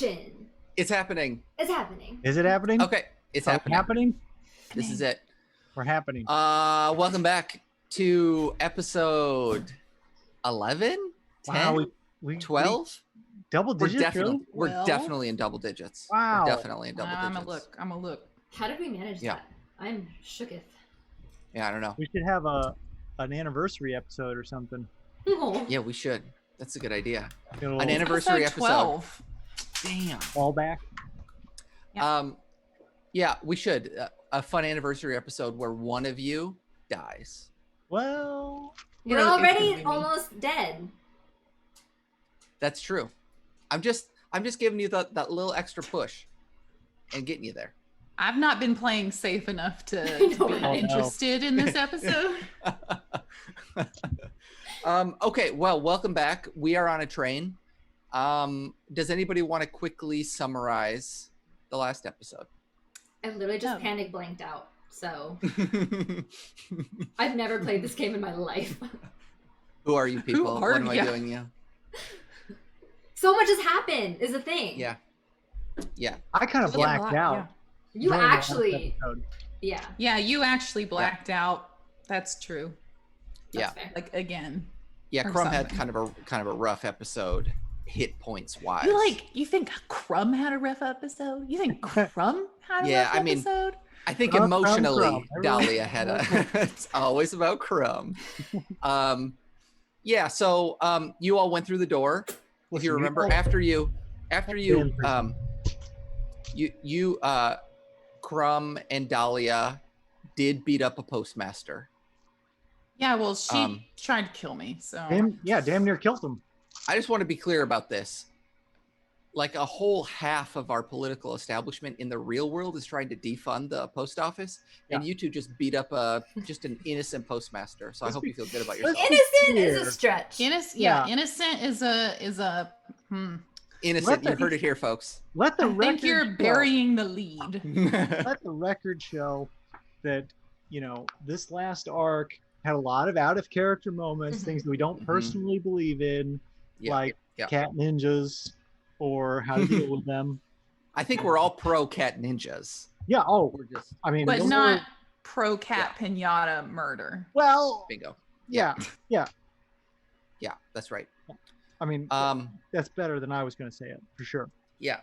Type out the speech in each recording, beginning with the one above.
action. It's happening. It's happening. Is it happening? Okay, it's happening. Happening? This is it. We're happening. Welcome back to episode 11, 10, Wow, we 12. double digits. We're definitely in double digits. Wow. We're definitely in double digits. I'm a look. How did we manage that? I'm shooketh. Yeah, I don't know. We should have an anniversary episode or something. Oh. Yeah, we should. That's a good idea. It'll An anniversary Episode episode. 12. Damn. fall back. Yeah, we should. A fun anniversary episode where one of you dies. Well, We're It's already gonna be me. almost dead. That's true. I'm just giving you that little extra push and getting you there. I've not been playing safe enough to know, be right? Oh, no. interested in this episode. Okay, well, welcome back. We are on a train. Does anybody want to quickly summarize the last episode? I literally just Oh. panic blanked out. So I've never played this game in my life. Who are you people? are What am I ya? doing you? So much has happened is the thing. Yeah. I kind of Yeah, blacked yeah. out. You during the last actually, episode. yeah. Yeah, you actually blacked out. That's true. That's Yeah. fair. Like again. Yeah, Or Crumb had something. kind of a rough episode, hit points wise. You think Crumb had a rough episode? You think Crumb had a Yeah, rough I mean, episode? I think Crumb, emotionally, Crumb. Dahlia had a. It's always about Crumb. Yeah. So you all went through the door. If Listen, you remember, all- after you, Damn Crumb and Dahlia did beat up a postmaster. Yeah, well, she Um, tried to kill me, so damn near killed him. I just want to be clear about this. Like a whole half of our political establishment in the real world is trying to defund the post office, and you two just beat up just an innocent postmaster. So I hope you feel good about yourself. Innocent is Here. a stretch. innocent is a Innocent, you Let heard it here, folks. Let the I record think you're show- burying the lead. Let the record show that this last arc had a lot of out of character moments, things that we don't Mhm. personally believe in, Yeah, like yeah. cat ninjas or how to deal with them. I think we're all pro cat ninjas. Yeah. Oh, We're just I mean, But those not are- pro cat pinata murder. well. bingo. Yeah. Yeah, that's right. I mean, that's better than I was going to say it for sure. Yeah.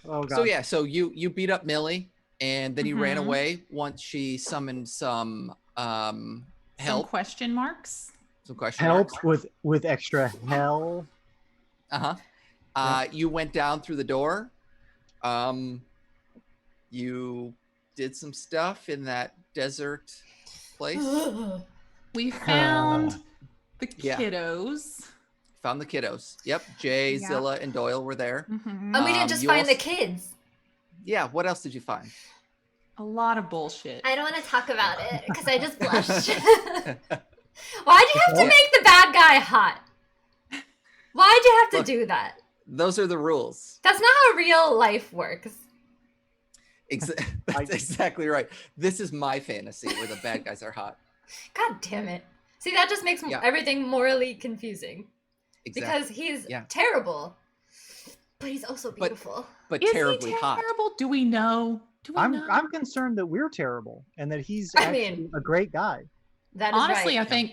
Oh God. So yeah, so you beat up Millie, and then you ran Mhm. away once she summoned some Some help. question marks. Some question Help marks. with extra hell. You went down through the door. You did some stuff in that desert place. We found the Yeah. kiddos. Found the kiddos. Yep. Jay, Yeah. Zilla, and Doyle were there. Mhm. And we didn't just you find also- the kids. Yeah. What else did you find? A lot of bullshit. I don't want to talk about it because I just blushed. Why'd you have to make the bad guy hot? Why'd you have to Look. do that? Those are the rules. That's not how real life works. That's exactly right. This is my fantasy where the bad guys are hot. God damn it. See, that just makes Yeah. everything morally confusing. Exactly. Because he's Yeah. terrible. But he's also beautiful. But Is terribly he hot. terrible? Do we know? Do we know? I'm concerned that we're terrible and that he's I actually mean- a great guy. That is Honestly, right. I think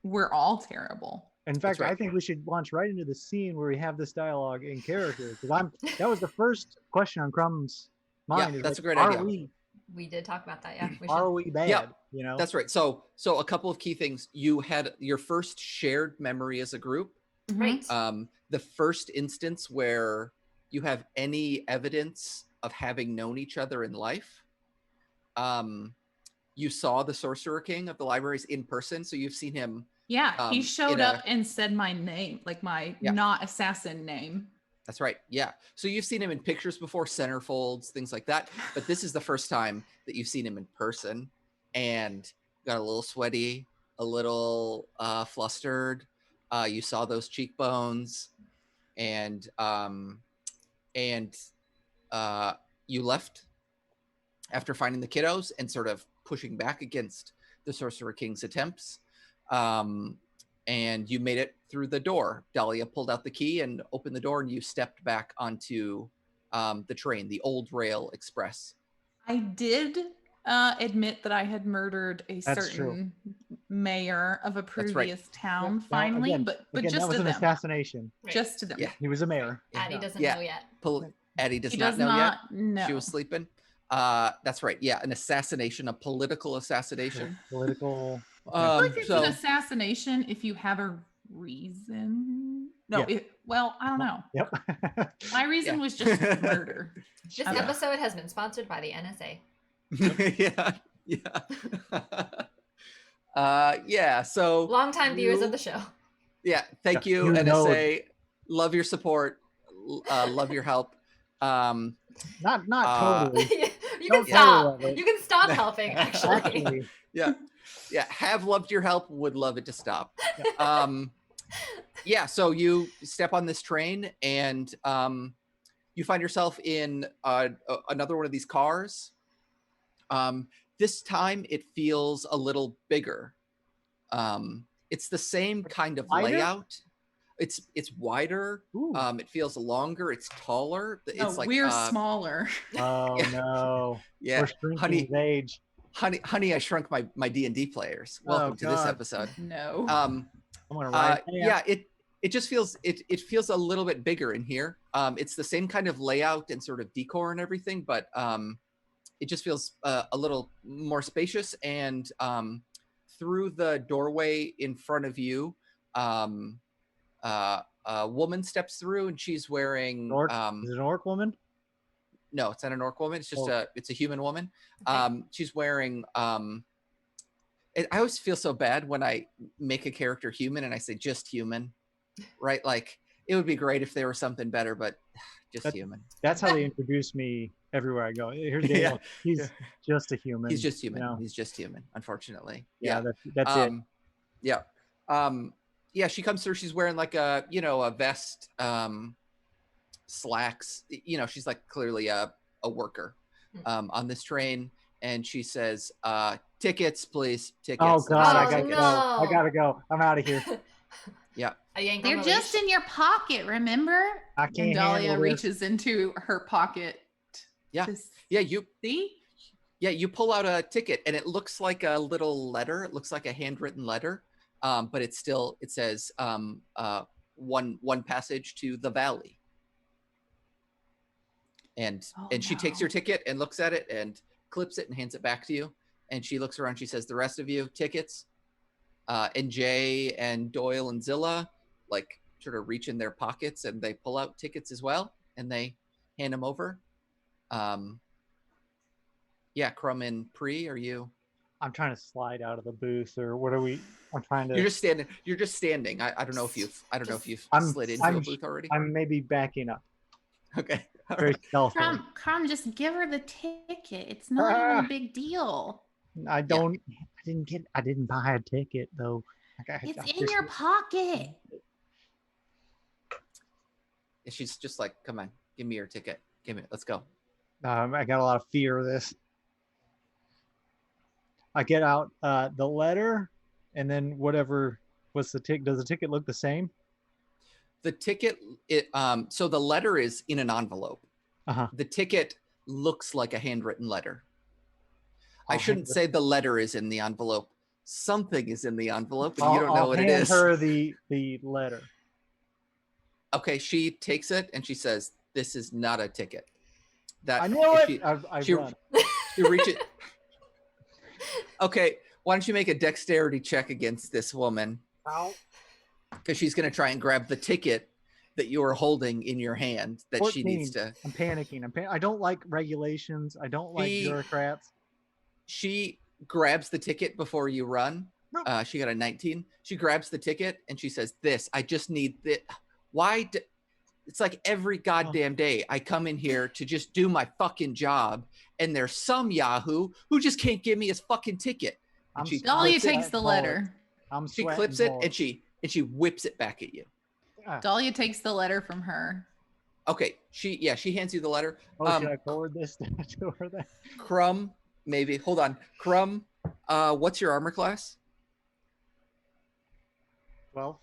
we're all terrible. In fact, right. I think we should launch right into the scene where we have this dialogue in character because that was the first question on Crumb's mind. Yeah, is that's like, a great are idea. We did talk about that, yeah. We Are should. we bad? Yeah. That's That's right. So a couple of key things. You had your first shared memory as a group. Right. The first instance where you have any evidence of having known each other in life. You saw the Sorcerer King of the libraries in person, so you've seen him. Yeah, he in showed a- up and said my name, like my Yeah. not assassin name. That's right. Yeah. So you've seen him in pictures before, centerfolds, things like that. But this is the first time that you've seen him in person, and got a little sweaty, a little flustered. You saw those cheekbones, and you left after finding the kiddos and sort of pushing back against the Sorcerer King's attempts. And you made it through the door. Dahlia pulled out the key and opened the door, and you stepped back onto the train, the old rail express. I did admit that I had murdered a That's true. certain mayor of a That's right. previous town. Now, Finally, again, but again, just that was to an them. assassination. Right. Just to them. Yeah. He was a mayor. Addie Yeah. doesn't Yeah. know yet. Addie does He not does know yet. not know. She was sleeping. That's right. Yeah, an assassination, a political assassination. Political. I feel like it's so- an assassination if you have a reason. No, Yeah. well, I don't know. Yep. My reason Yeah. was just murder. This Yeah. episode has been sponsored by the NSA. Yeah. So Longtime viewers you- of the show. Yeah, thank you, You know NSA. Love your support. Love your help. Not Uh, totally. You Don't can stop. totally love it. You can stop helping, actually. Actually, Yeah, have loved your help, would love it to stop. Yeah, so you step on this train and you find yourself in another one of these cars. This time it feels a little bigger. It's the same kind of Wider? layout. It's wider. ooh. It feels longer. It's taller. It's No, like we're smaller. Oh yeah. no. Yeah, We're shrinking honey, his age. honey, I shrunk my D&D players. Welcome to this God. episode. No. I'm gonna ride. Yeah, it just feels it feels a little bit bigger in here. It's the same kind of layout and sort of decor and everything, but it just feels a little more spacious. And through the doorway in front of you, a woman steps through, and she's wearing Orc? Is it an orc woman? no, it's not an orc woman. It's just Oh. it's a human woman. Okay. She's wearing I always feel so bad when I make a character human and I say just human, right? Like it would be great if there was something better, but just human. That's how they introduce me everywhere I go. Here's Daniel. Yeah. He's Yeah. just a human. He's just human. you know? He's just human, unfortunately. Yeah, that's it. Yeah. Yeah, she comes through. She's wearing like a vest, slacks. She's like clearly a worker on this train. And she says, tickets, please. Tickets. Oh God, I Oh, gotta no. go. I gotta go. I'm out of here. Yeah. A yank They're on the just leash. in your pocket, remember? I can't And Dahlia handle this. reaches into her pocket. Yeah. to Yeah. You See? pull out a ticket and it looks like a little letter. It looks like a handwritten letter. But it says one passage to the valley. And she takes your ticket and looks at it and clips it and hands it back to you. And she looks around. She says, "The rest of you, tickets." And Jay and Doyle and Zilla like sort of reach in their pockets and they pull out tickets as well and they hand them over. Yeah, Crumb and Pre, are you? I'm trying to slide out of the booth, or what are we? I'm trying to. You're just standing. I don't know if you've I'm- slid into I'm- a booth already. I'm maybe backing up. Okay. All Very right. stealthily. Crumb, just give her the ticket. It's not even Ah. a big deal. I don't. I didn't buy a ticket though. It's in your pocket. She's just like, "Come on, give me your ticket. Give me it. Let's go." I got a lot of fear of this. I get out the letter, and then whatever. What's the ticket? Does the ticket look the same? The ticket, so the letter is in an envelope. Uh-huh. The ticket looks like a handwritten letter. I I'll shouldn't hand say the letter is in the envelope. Something is in the envelope, and I'll- you don't know I'll what it hand is. her the letter. Okay, she takes it and she says, "This is not a ticket." That I know if it. I've she- run. You reach it. Okay, why don't you make a dexterity check against this woman? Ow. Because she's going to try and grab the ticket that you are holding in your hand that she needs 14. to. I'm panicking. I don't like regulations. I don't like She- bureaucrats. She grabs the ticket before you run. No. She got a 19. She grabs the ticket and she says, "This, I just need this. Why? It's like every goddamn day I come in here to just do my fucking job, and there's some Yahoo who just can't give me his fucking ticket." And I'm she Dahlia clips it- takes the letter. I'm She sweating clips it bullets. and she whips it back at you. Dahlia takes the letter from her. Okay, she hands you the letter. Oh, should I forward this to her then? Crumb, maybe. Hold on. Crumb, what's your armor class? 12.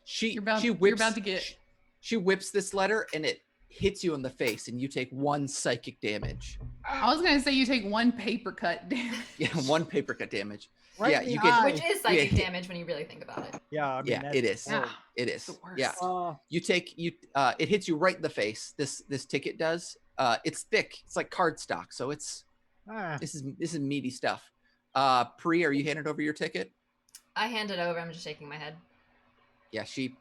She You're about she whips to get- she whips this letter and hits you in the face, and you take 1 psychic damage. I was gonna say you take 1 paper cut damage. Yeah, 1 paper cut damage. Right Yeah, in the you get- eye. Which is psychic Yeah. damage when you really think about it. Yeah, I mean, Yeah, that's it is. horrible. It is. the worst. Yeah. It hits you right in the face. This ticket does. It's thick. It's like cardstock, so it's ah, this is meaty stuff. Pri, are you handed over your ticket? I hand it over. I'm just shaking my head. Yeah, she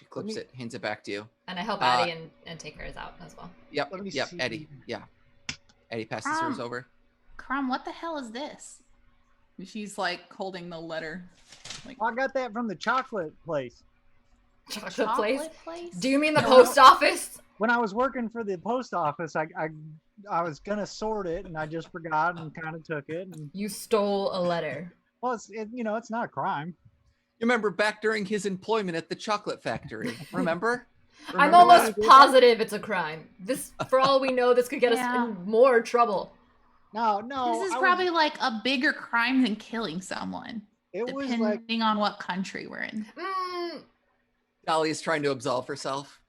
clips it, hands it back to you. And I help Addie and take hers out as well. Yep. Let me Yep. see. Eddie. Yeah. Eddie passes hers over. Crumb, what the hell is this? She's like holding the letter. Like I got that from the chocolate place. Chocolate place? place? Do you mean the No. post office? When I was working for the post office, I was gonna sort it, and I just forgot and kind of took it. And, You stole a letter. well, it's not a crime. You remember back during his employment at the chocolate factory? Remember? I'm Remember almost that? positive it's a crime. This, for all we know, this could get Yeah. us in more trouble. No, This is I probably like a bigger crime than killing someone, it was depending like on what country we're in. Dolly is trying to absolve herself.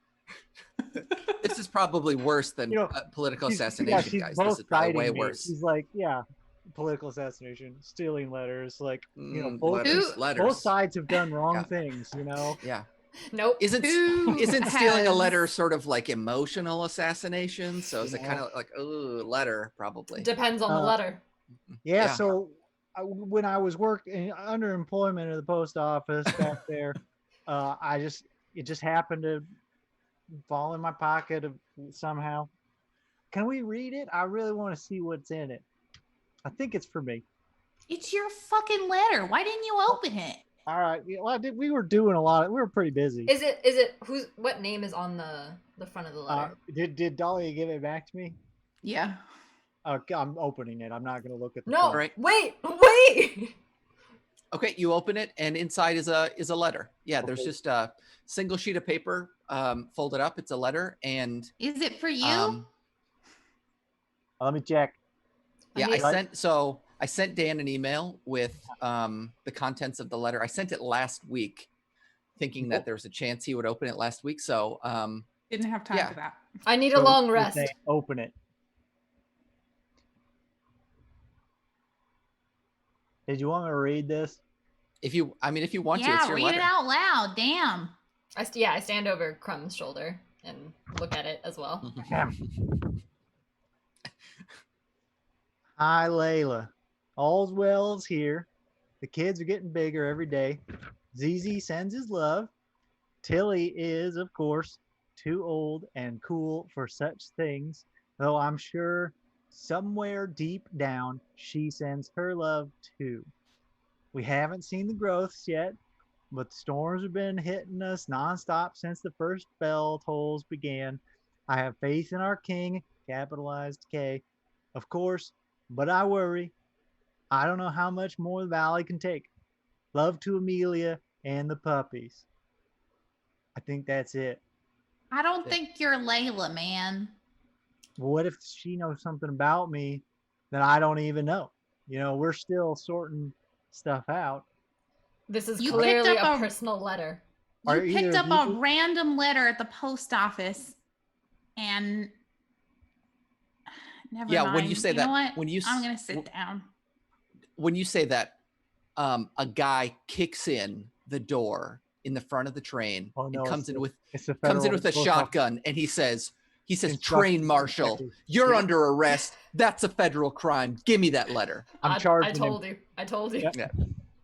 This is probably worse than political assassination, she's guys. both This is probably citing way me. worse. She's like, yeah, political assassination, stealing letters, like both letters. sides have done wrong Yeah. things, Yeah. Nope. Isn't Who stealing a has- letter sort of like emotional assassination? So is it Yeah. kind of like, oh, letter probably? Depends on the letter. Yeah, Yeah. so when I was working under employment at the post office back there, it just happened to fall in my pocket somehow. Can we read it? I really want to see what's in it. I think it's for me. It's your fucking letter. Why didn't you open it? All right. Well, we were doing a lot. We were pretty busy. Is it what name is on the front of the letter? Did Dolly give it back to me? Yeah. Okay, I'm opening it. I'm not going to look at the No. front. Right. Wait. Okay, you open it, and inside is a letter. Yeah, there's Okay. just a single sheet of paper folded up. It's a letter, and Is it for you? Let me check. yeah, Okay. I sent Dan an email with the contents of the letter. I sent it last week, thinking that there was a chance he would open it last week. So Didn't have time yeah. for that. I need a So long you rest. say, open it. Did you want me to read this? if you want to, Yeah, it's your read letter. it out loud. Damn. I stand over Crumb's shoulder and look at it as well. Hi, Layla. All's well is here. The kids are getting bigger every day. ZZ sends his love. Tilly is, of course, too old and cool for such things, though I'm sure somewhere deep down she sends her love too. We haven't seen the growths yet, but the storms have been hitting us nonstop since the first bell tolls began. I have faith in our king, capitalized K, of course, but I worry. I don't know how much more the valley can take. Love to Amelia and the puppies. I think that's it. I don't think you're Layla, man. What if she knows something about me that I don't even know? We're still sorting stuff out. This is You clearly picked a up a- personal letter. You Are picked either up of a you- random letter at the post office and never Yeah, mind. when you say that- know what? when you I'm gonna sit down. When you say that, a guy kicks in the door in the front of the train Oh, no, and comes in with It's the comes in federal with a post shotgun, and he says, Instructions train to marshal, detectives. you're Yeah. under arrest. That's a federal crime. Give me that letter. I'm I charging told you. I told you. Yep. Yeah.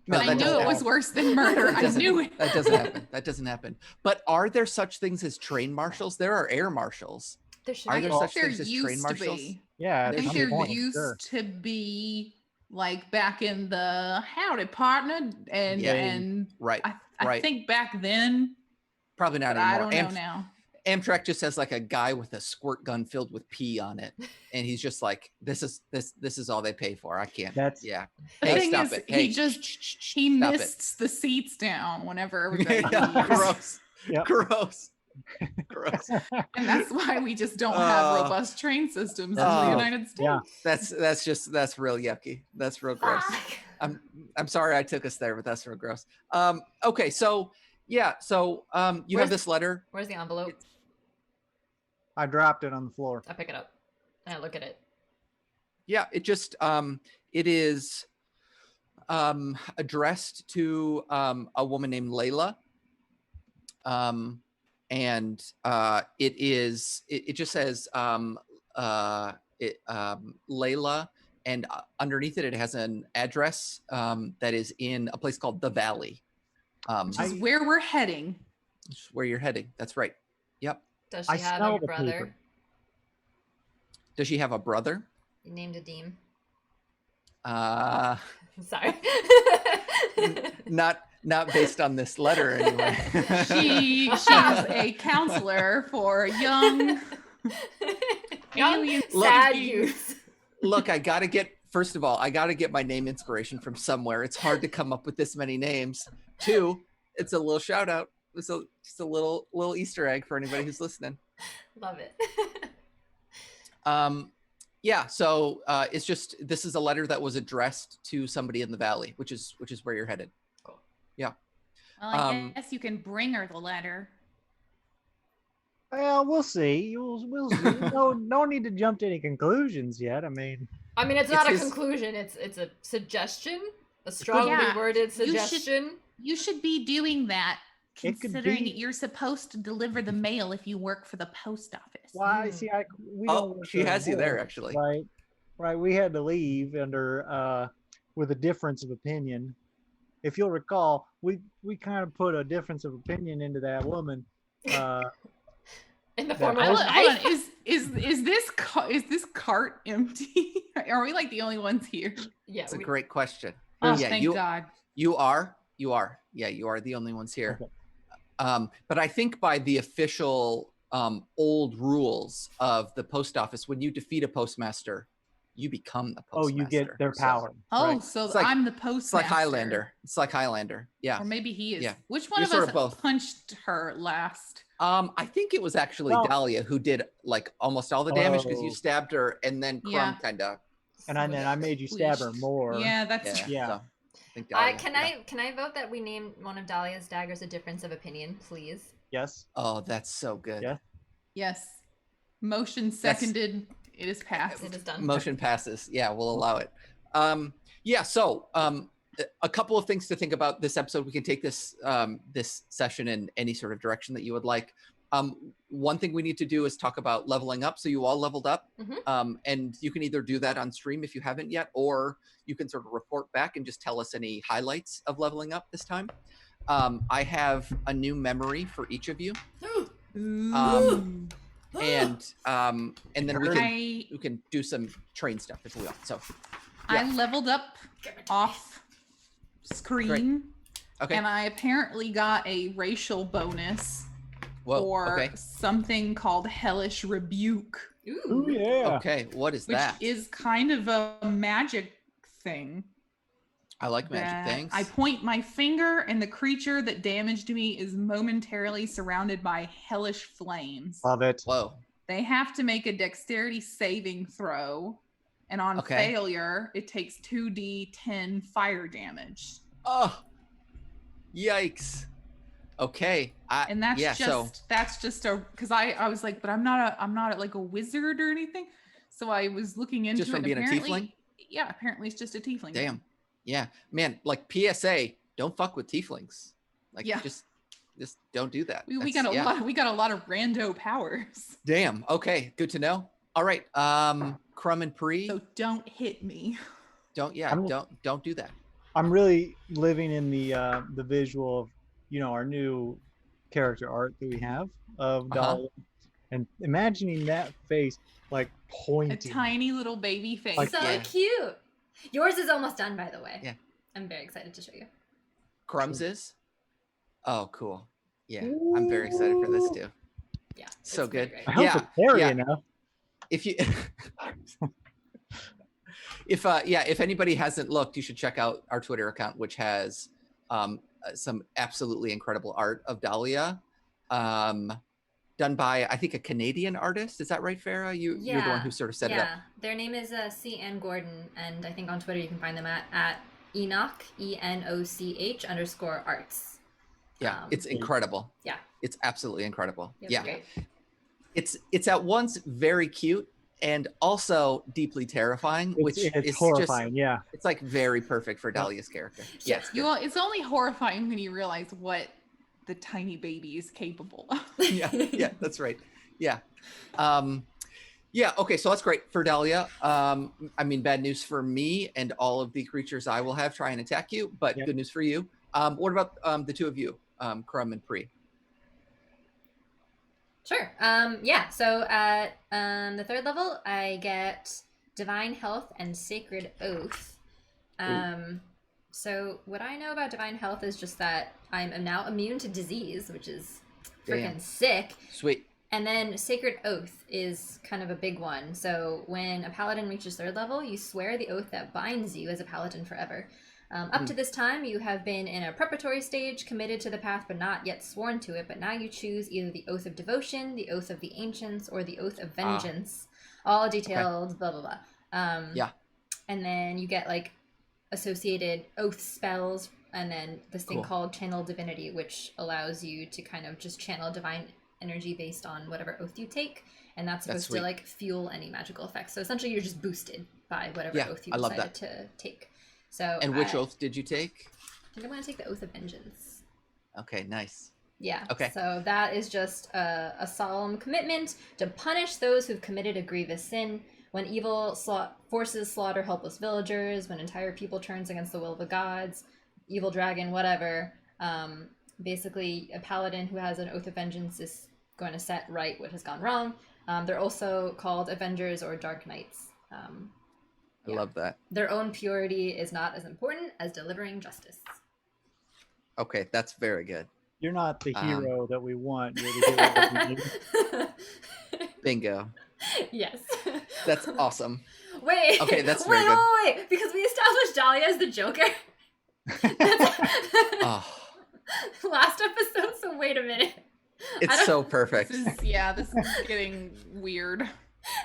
But I that knew doesn't it was happen. worse than murder. That I doesn't- knew it. That doesn't happen. That doesn't happen. But are there such things as train marshals? There are air marshals. There should Are be. there I such think there things as train used to marshals? be. Yeah, I at think some there point, used sure. to be like back in the howdy partner, and Yeah. and Right. I right. think back then, Probably not but I anymore. don't know now. Amtrak just has like a guy with a squirt gun filled with pee on it, and he's just like, "This is all they pay for. I can't." That's Yeah. The Hey, thing stop is, it. he Hey, just he stop it. mists the seats down whenever everybody Yeah, leaves. gross. Yep. Gross. Gross. And that's why we just don't have Oh. robust train systems in Oh. the United States. Yeah. That's real yucky. That's real gross. Fuck. I'm sorry I took us there, but that's real gross. Okay, so yeah, so you Where's- have this letter. Where's the envelope? I dropped it on the floor. I pick it up and I look at it. Yeah, it just it is addressed to a woman named Layla. And it just says Layla, and underneath it has an address that is in a place called the Valley, Which is where we're heading. which is where you're heading. That's right. Yep. Does I she have smell a the brother? paper. Does she have a brother? Named Adim. Uh Sorry. not based on this letter anyway. She's a counselor for young Young, Look, sad youth. Look, first of all, I got to get my name inspiration from somewhere. It's hard to come up with this many names. 2, it's a little shout out. It's just a little Easter egg for anybody who's listening. Love it. Yeah, so it's just, this is a letter that was addressed to somebody in the Valley, which is where you're headed. Cool. Yeah. Well, I guess you can bring her the letter. Well, we'll see. We'll see. No need to jump to any conclusions yet. I mean, it's not a his- conclusion. It's a suggestion, a strongly worded suggestion. You should be doing that, It could considering be- you're supposed to deliver the mail if you work for the post office. why? See, we don't. Oh, work she has you there, anymore, actually. Right. We had to leave under with a difference of opinion. If you'll recall, we kind of put a difference of opinion into that woman. In the form of Hold a Hold knife. on, is this cart empty? Are we like the only ones here? Yeah. It's a great question. Oh, Yeah, thank God. You are. Yeah, you are the only ones here. Okay. But I think by the official old rules of the post office, when you defeat a postmaster, you become the postmaster. Oh, you get their So power. Oh, right? so It's like- I'm the it's postmaster. like Highlander. It's like Highlander. Yeah. Or maybe he is. Yeah. Which one You're of sort us of both. punched her last? I think it was actually Well- Dahlia who did like almost all the damage because you Oh. stabbed her, and then Crumb Yeah. kind of. And then I made you stab her more. Yeah, that's true. Yeah. So, I think Dahlia, Can I vote that we name one of Dahlia's daggers a difference of opinion, please? Yes. Oh, that's so good. Yeah. Yes. Motion seconded. It is passed. It is done. Motion passes. Yeah, we'll allow it. So a couple of things to think about this episode. We can take this this session in any sort of direction that you would like. One thing we need to do is talk about leveling up. So you all leveled up, and you can either do that on stream if you haven't yet, or you can sort of report back and just tell us any highlights of leveling up this time. I have a new memory for each of you, and then we can do some train stuff as well. So I leveled up off screen, okay. and I apparently got a racial bonus Whoa, for okay. something called Hellish Rebuke, Oh yeah. Okay, what is which that? is kind of a magic thing. I like magic that things. I point my finger, and the creature that damaged me is momentarily surrounded by hellish flames. Love it. Whoa. They have to make a dexterity saving throw, and on Okay. failure, it takes 2d10 fire damage. Oh, yikes. Okay. And that's yeah, just a because I was like, but I'm not like a wizard or anything. So I was looking into Just from it. being a Apparently- tiefling? Yeah, apparently it's just a tiefling. Damn. Yeah, man. Like PSA, don't fuck with tieflings. Like, Yeah. just don't do that. We That's- got a yeah. lot. We got a lot of rando powers. Damn. Okay. Good to know. All right. Crumb and Pre, So don't hit me. don't do that. I'm really living in the visual of our new character art that we have of Dahlia, and imagining that face like A pointing. tiny little baby face. Like- So Yeah. cute. Yours is almost done, by the way. Yeah. I'm very excited to show you. Crumbs is. Oh, cool. Yeah, I'm very excited for this too. Yeah. So it's very good. great. I hope Yeah, it's hairy yeah. enough. If you if anybody hasn't looked, you should check out our Twitter account, which has some absolutely incredible art of Dahlia, done by I think a Canadian artist. Is that right, Farah? You're the one who sort of set it up. Yeah, their name is C. Ann Gordon, and I think on Twitter you can find them at Enoch ENOCH_arts. Yeah, it's incredible. Yeah. It's absolutely incredible. It's Yeah. great. it's at once very cute and also deeply terrifying, which It's is horrifying. just Yeah. it's like very perfect for Dahlia's character. Yes. It's only horrifying when you realize what the tiny baby is capable of. Yeah, that's right. Yeah. Yeah, okay, so that's great for Dahlia. I mean, bad news for me and all of the creatures I will have try and attack you, but Yep. good news for you. What about the two of you, Crumb and Pre? Sure. Yeah. So at the third level, I get Divine Health and Sacred Oath. So what I know about Divine Health is just that I'm now immune to disease, which is freaking sick. Sweet. And then Sacred Oath is kind of a big one. So when a paladin reaches third level, you swear the oath that binds you as a paladin forever. Up to this time, you have been in a preparatory stage, committed to the path, but not yet sworn to it. But now you choose either the Oath of Devotion, the Oath of the Ancients, or the Oath of Vengeance. All detailed, blah, blah, blah. Yeah. And then you get like associated oath spells, and then this thing called Channel Divinity, which allows you to kind of just channel divine energy based on whatever oath you take. And that's supposed to like fuel any magical effects. So essentially you're just boosted by whatever oath you decided to take. So and which oath did you take? I think I'm going to take the Oath of Vengeance. Okay, nice. Yeah. Okay. So that is just a solemn commitment to punish those who've committed a grievous sin. When evil forces slaughter helpless villagers, when entire people turns against the will of the gods, evil dragon, whatever. Basically, a paladin who has an Oath of Vengeance is going to set right what has gone wrong. They're also called Avengers or Dark Knights. I love that. Their own purity is not as important as delivering justice. Okay, that's very good. You're not the hero that we want. You're the hero that we need. Bingo. Yes. That's awesome. Wait. Okay, that's very good. Wait. Because we established Dahlia as the Joker. Last episode, so wait a minute. It's so perfect. This is getting weird.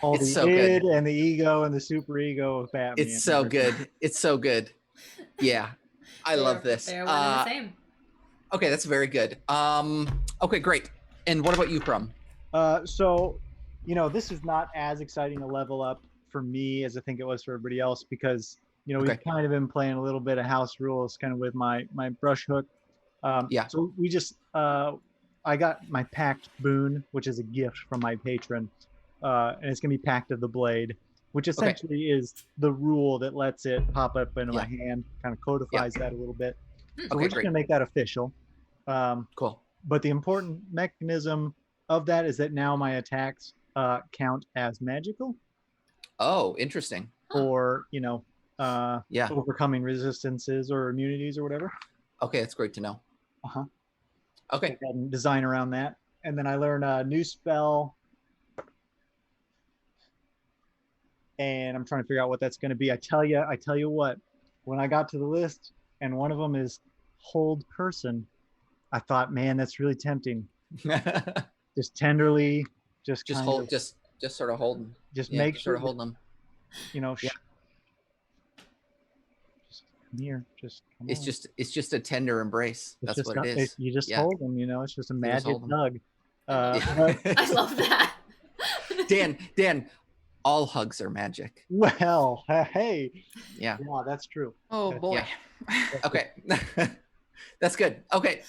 All It's the so id good. and the ego and the super ego of Batman. It's so good. It's so good. Yeah. I love this. They're one and the same. Okay, that's very good. Okay, great. And what about you, Crumb? So, this is not as exciting a level up for me as I think it was for everybody else because, we've kind of been playing a little bit of house rules kind of with my brush hook. So we just, I got my Pact Boon, which is a gift from my patron. And it's going to be Pact of the Blade, which essentially is the rule that lets it pop up into my hand, kind of codifies that a little bit. So we're just going to make that official. Cool. But the important mechanism of that is that now my attacks count as magical. Oh, interesting. Or, overcoming resistances or immunities or whatever. Okay, that's great to know. Uh-huh. Okay. So I can design around that. And then I learn a new spell. And I'm trying to figure out what that's going to be. I tell you what, when I got to the list and one of them is Hold Person, I thought, man, that's really tempting. Just tenderly, just hold, just sort of holding. Just make sure sort of holding them. Just come here. Just come it's on. it's just a tender embrace. That's what it is. You just hold them. It's just a magic hug. I love that. Dan, all hugs are magic. Well, hey. Yeah, that's true. Oh boy. Yeah. Okay. That's good. Okay,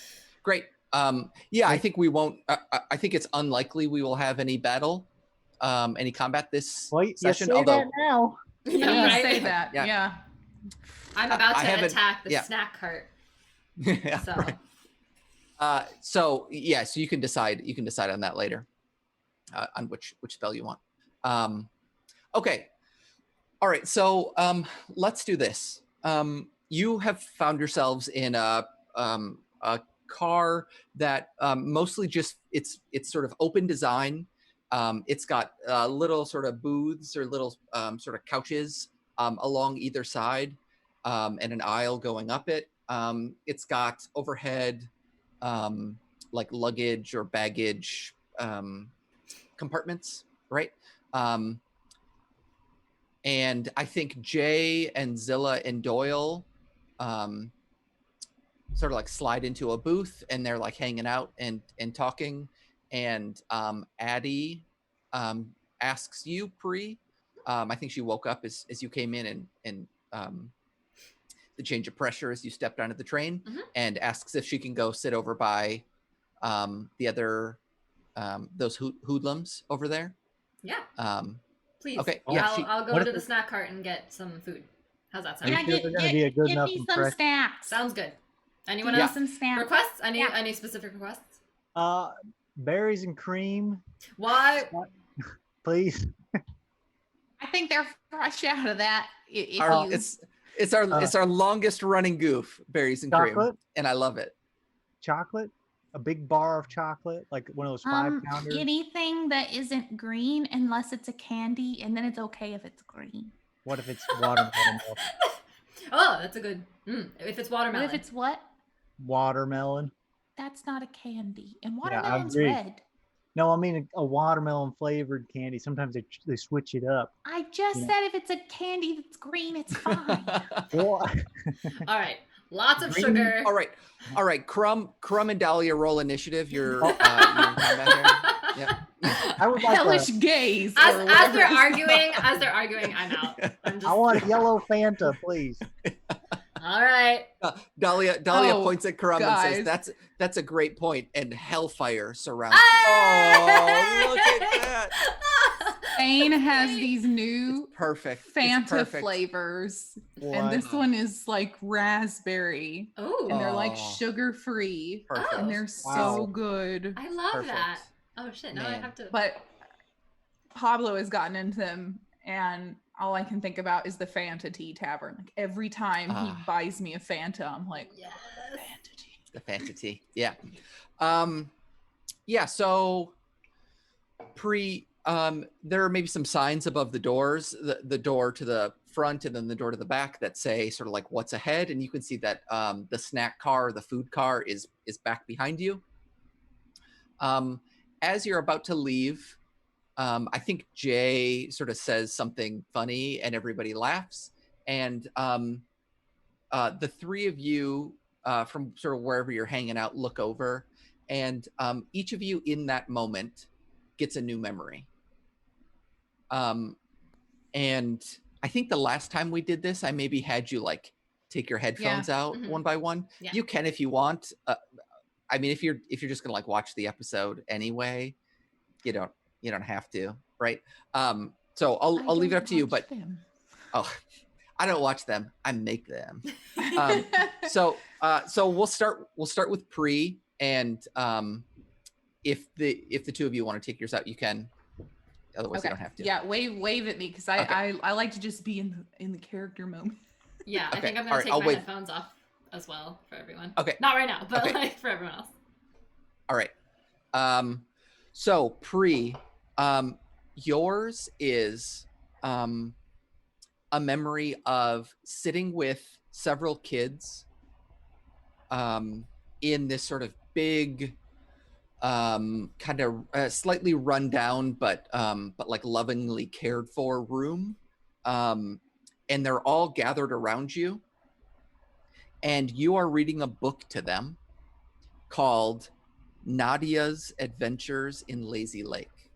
great. I think we won't. I think it's unlikely we will have any battle, any combat this session. You say that now. Yeah, right? Say that. Yeah. I'm about to attack the snack cart. Yeah. So. Right. So you can decide. You can decide on that later, on which spell you want. Okay. All right. So let's do this. You have found yourselves in a car that mostly just it's sort of open design. It's got little sort of booths or little sort of couches along either side, and an aisle going up it. It's got overhead like luggage or baggage compartments, right? And I think Jay and Zilla and Doyle sort of like slide into a booth and they're like hanging out and talking. And Addie asks you, Pri. I think she woke up as you came in and the change of pressure as you stepped onto the train, and asks if she can go sit over by the other those hoodlums over there. Yeah. Please. Okay. Oh, Yeah. I'll go what to if the snack cart and get some food. How's that Are you sound? sure they're going to be a good give enough me some impression? snacks. Sounds good. Anyone Give me else? some snacks. Requests? Any Yeah. any specific requests? Berries and cream, Why? please. I think they're fresh out of that. If Our, you it's our longest running goof, berries and cream, Chocolate? and I love it. Chocolate? A big bar of chocolate, like one of those 5-pounders. anything that isn't green unless it's a candy, and then it's okay if it's green. What if it's watermelon milk? Oh, that's a good. If it's watermelon. What if it's what? Watermelon? That's not a candy, and Yeah, I watermelon's agree. red. No, I mean a watermelon flavored candy. Sometimes they switch it up. I just Yeah. said if it's a candy that's green, it's fine. Well, All right. Lots of Green- sugar. All right. Crumb and Dahlia roll initiative. You're in combat here. Yeah. I would like Hellish gaze. As, or as whatever they're it's arguing, I'm out. I'm just. I want a yellow Fanta, please. All right. Dahlia Oh, points at Crumb and guys. says, "That's a great point." And hellfire surrounds. Ah! Oh, look at that! Spain has these new Perfect. It's Fanta perfect. flavors, What? and this one is like raspberry, Oh, and they're like Oh. sugar free, Perfect. and they're Wow. so good. I love Perfect. that. Oh shit! Now I Man. have to. But Pablo has gotten into them, and all I can think about is the Fanta Tea Tavern. Like every time he Ah. buys me a Fanta, I'm like, Yes. Fanta Tea. The fantasy. Yeah. Yeah, so there are maybe some signs above the doors, the door to the front and then the door to the back that say sort of like what's ahead. And you can see that the snack car, the food car is back behind you. As you're about to leave, I think Jay sort of says something funny and everybody laughs. And the three of you from sort of wherever you're hanging out look over, and each of you in that moment gets a new memory. And I think the last time we did this, I maybe had you like take your headphones out Mhm. one by one. Yeah. You can if you want. I mean, if you're just gonna like watch the episode anyway, you don't have to, right? So I'll leave it up to you. But I don't watch them. I make them. So we'll start with Pri, and if the two of you want to take yours out, you can. Otherwise, you don't have to. Yeah, wave at me because I like to just be in the character moment. Yeah, I Okay, think I'm all gonna right, take I'll my wait. headphones off as well for everyone. Okay. Not right now, but Okay. like for everyone else. All right. So Pri, yours is a memory of sitting with several kids in this sort of big kind of slightly run down but like lovingly cared for room, and they're all gathered around you, and you are reading a book to them called Nadia's Adventures in Lazy Lake.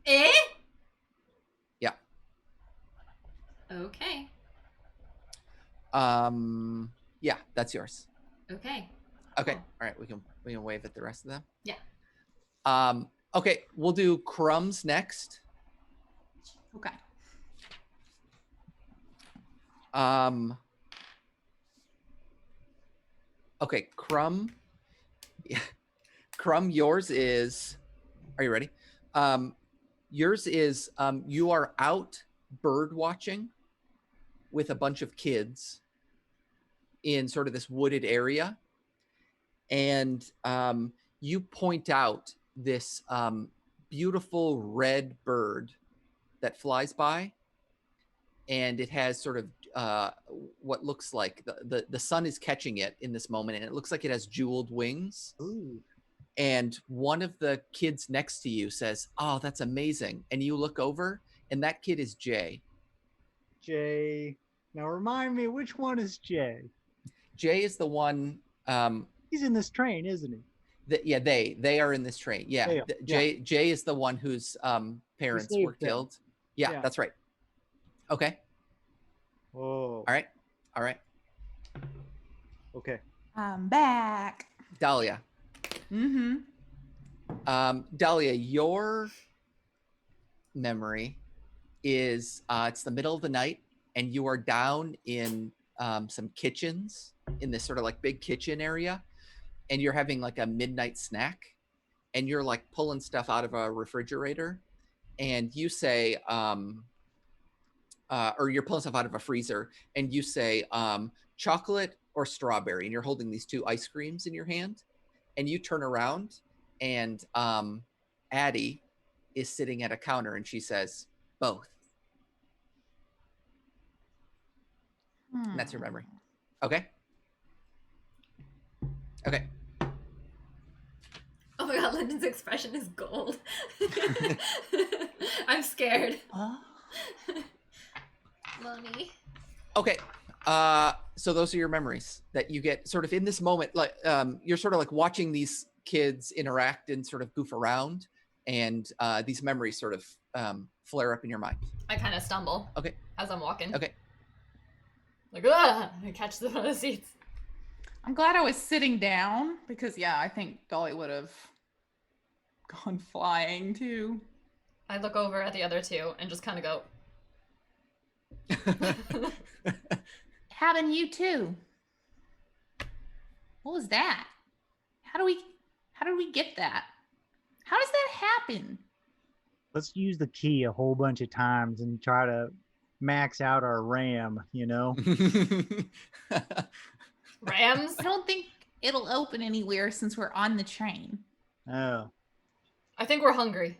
Eh? Yeah. Okay. Yeah, that's yours. Okay. Okay. Cool. All right, we can wave at the rest of them. Yeah. Okay, we'll do Crumbs next. Okay. Okay, Crumb. Yeah. Crumb, yours is, are you ready? Yours is you are out bird watching with a bunch of kids in sort of this wooded area, and you point out this beautiful red bird that flies by, and it has sort of what looks like the sun is catching it in this moment, and it looks like it has jeweled wings. Ooh. And one of the kids next to you says, "Oh, that's amazing." And you look over, and that kid is Jay. Jay. Now remind me, which one is Jay? Jay is the one. He's in this train, isn't he? They are in this train. Yeah, They are, Jay is the one whose parents were saved them. killed. Yeah, Yeah. that's right. Okay. Whoa. All right. All right. Okay. I'm back. Dahlia. Mm-hmm. Dahlia, your memory is it's the middle of the night and you are down in some kitchens in this sort of like big kitchen area, and you're having like a midnight snack, and you're like pulling stuff out of a refrigerator, and you say or you're pulling stuff out of a freezer, and you say chocolate or strawberry, and you're holding these two ice creams in your hand, and you turn around, and Addie is sitting at a counter, and she says both. And that's your memory. Okay. Okay. Oh my god, Lyndon's expression is gold. I'm scared. Mommy. Okay. So those are your memories that you get sort of in this moment. Like you're sort of like watching these kids interact and sort of goof around, and these memories sort of flare up in your mind. I kind of stumble. Okay. As I'm walking. Okay. Like, ah! I catch the one of the seats. I'm glad I was sitting down because, yeah, I think Dolly would have gone flying too. I look over at the other two and just kind of go. Happened you too. What was that? How did we get that? How does that happen? Let's use the key a whole bunch of times and try to max out our RAM, you know? Rams? I don't think it'll open anywhere since we're on the train. Oh. I think we're hungry.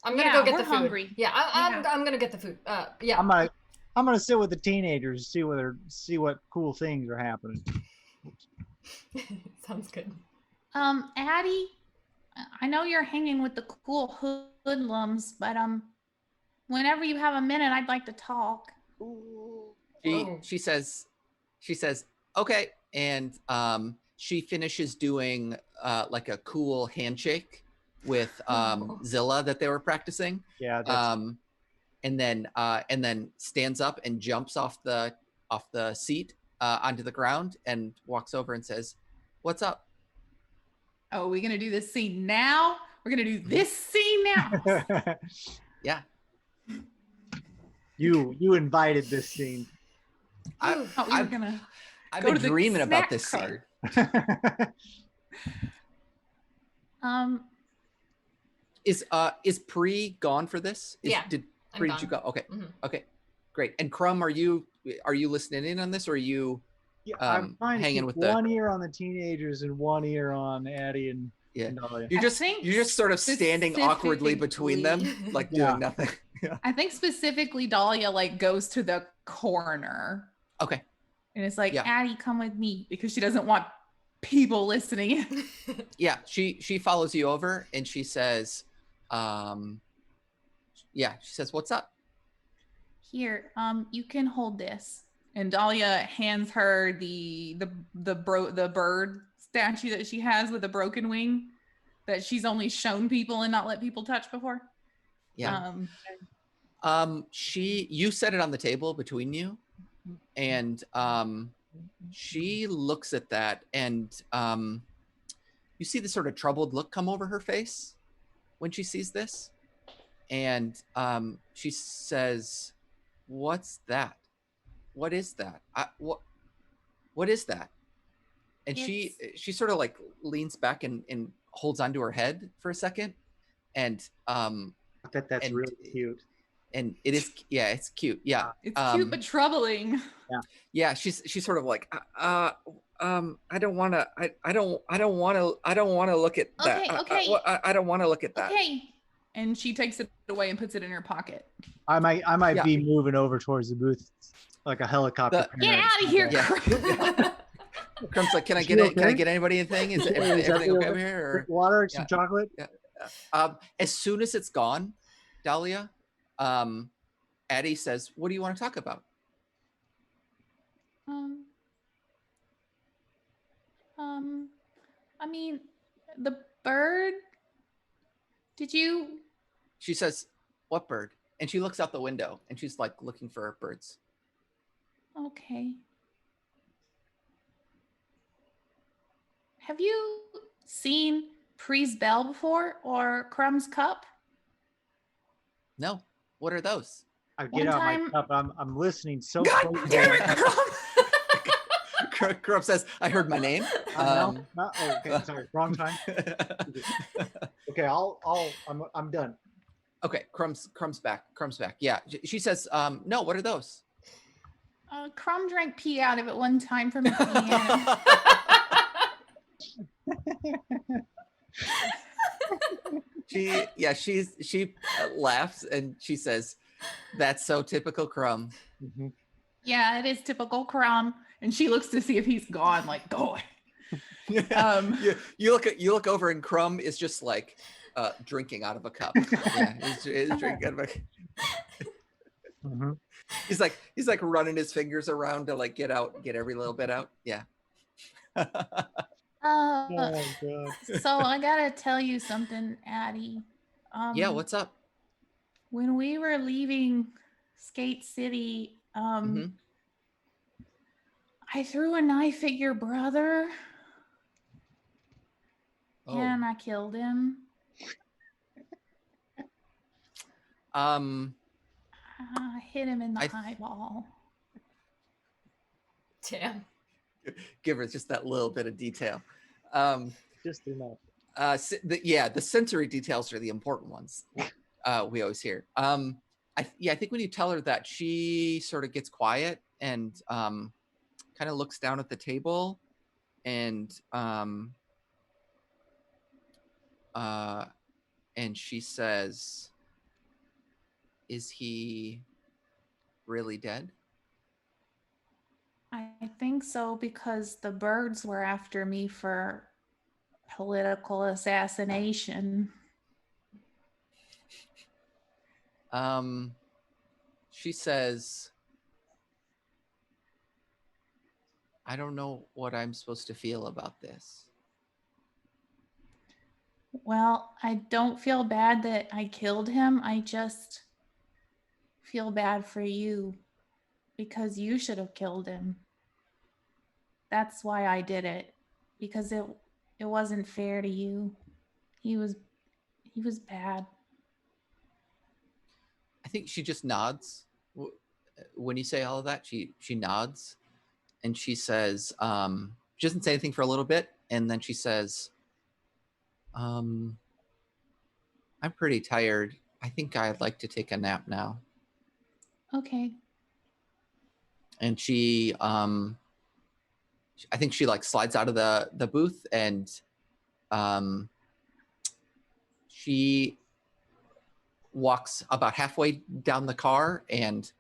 I'm gonna Yeah, go get we're the food. hungry. Yeah, I'm gonna get the food. Yeah. I'm gonna sit with the teenagers and see what cool things are happening. Sounds good. Addie, I know you're hanging with the cool hoodlums, but whenever you have a minute, I'd like to talk. She says, okay, and she finishes doing like a cool handshake with Zilla that they were practicing. Yeah. That's... and then stands up and jumps off the seat onto the ground and walks over and says, "What's up?" Oh, are we gonna do this scene now? We're gonna do this scene now. Yeah. You invited this scene. I've go been to the dreaming about snack this cart. scene. Is Pre gone for this? Yeah, Did I'm Pre, did you gone. go? Okay. Mhm. Okay. Great. And Crumb, are you listening in on this, or are you Yeah, I'm trying to hanging keep with the one ear on the teenagers and one ear on Addie and yeah? Dahlia. You're just sort of standing awkwardly between them, like Yeah. doing nothing. Yeah. I think specifically Dahlia like goes to the corner Okay. and it's like, Yeah. Addie, come with me, because she doesn't want people listening. Yeah. She follows you over and she says, she says, "What's up?" Here, you can hold this. And Dahlia hands her the bird statue that she has with a broken wing that she's only shown people and not let people touch before. Yeah. You set it on the table between you, and she looks at that, and you see the sort of troubled look come over her face when she sees this, and she says, "What's that? What is that? What is that?" And she sort of like leans back and holds onto her head for a second, and That's really cute. And it is, yeah, it's cute. Yeah. It's cute but troubling. Yeah, she's sort of like, I don't want to look at that. Okay. I don't want to look at that. Okay. And she takes it away and puts it in her pocket. I might Yeah. be moving over towards the booth like a helicopter. Get parent. out of here, Yeah. Crumb. Crumb's like, can I Is get she it? Can I okay? get anybody anything? Is Is everything that okay over here? Water, Yeah. some chocolate. As soon as it's gone, Dahlia, Addie says, "What do you want to talk about?" I mean, The bird? Did you? She says, "What bird?" And she looks out the window and she's like looking for birds. Okay. Have you seen Pre's Bell before or Crumb's Cup? No. What are those? I get One out my time- cup. I'm listening so God closely. damn it, Crumb! Crumb says, "I heard my name." No, okay, sorry, wrong time. Okay, I'm done. Okay, Crumb's back. Yeah, she says, "No, what are those?" Crumb drank pee out of it one time from a can. She laughs and she says, "That's so typical Crumb." Mhm. Yeah, it is typical Crumb. And she looks to see if he's gone, like, go away. You look over and Crumb is just like drinking out of a cup. Yeah, he's drinking out of a. Mhm. He's like running his fingers around to like get every little bit out. Yeah. Uh, Oh god. so I gotta tell you something, Addie. Yeah, what's up? When we were leaving Skate City, Mhm. I threw a knife at your brother Oh. and I killed him. I hit him in the eyeball. Damn. Give her just that little bit of detail. Just enough. The sensory details are the important ones. We always hear. I think when you tell her that, she sort of gets quiet and kind of looks down at the table, and she says, "Is he really dead?" I think so because the birds were after me for political assassination. She says, "I don't know what I'm supposed to feel about this." Well, I don't feel bad that I killed him. I just feel bad for you because you should have killed him. That's why I did it, because it wasn't fair to you. He was bad. I think she just nods when you say all of that. She nods, and she says, she doesn't say anything for a little bit, and then she says, "I'm pretty tired. I think I'd like to take a nap now." Okay. And she, I think she like slides out of the booth, and she walks about halfway down the car and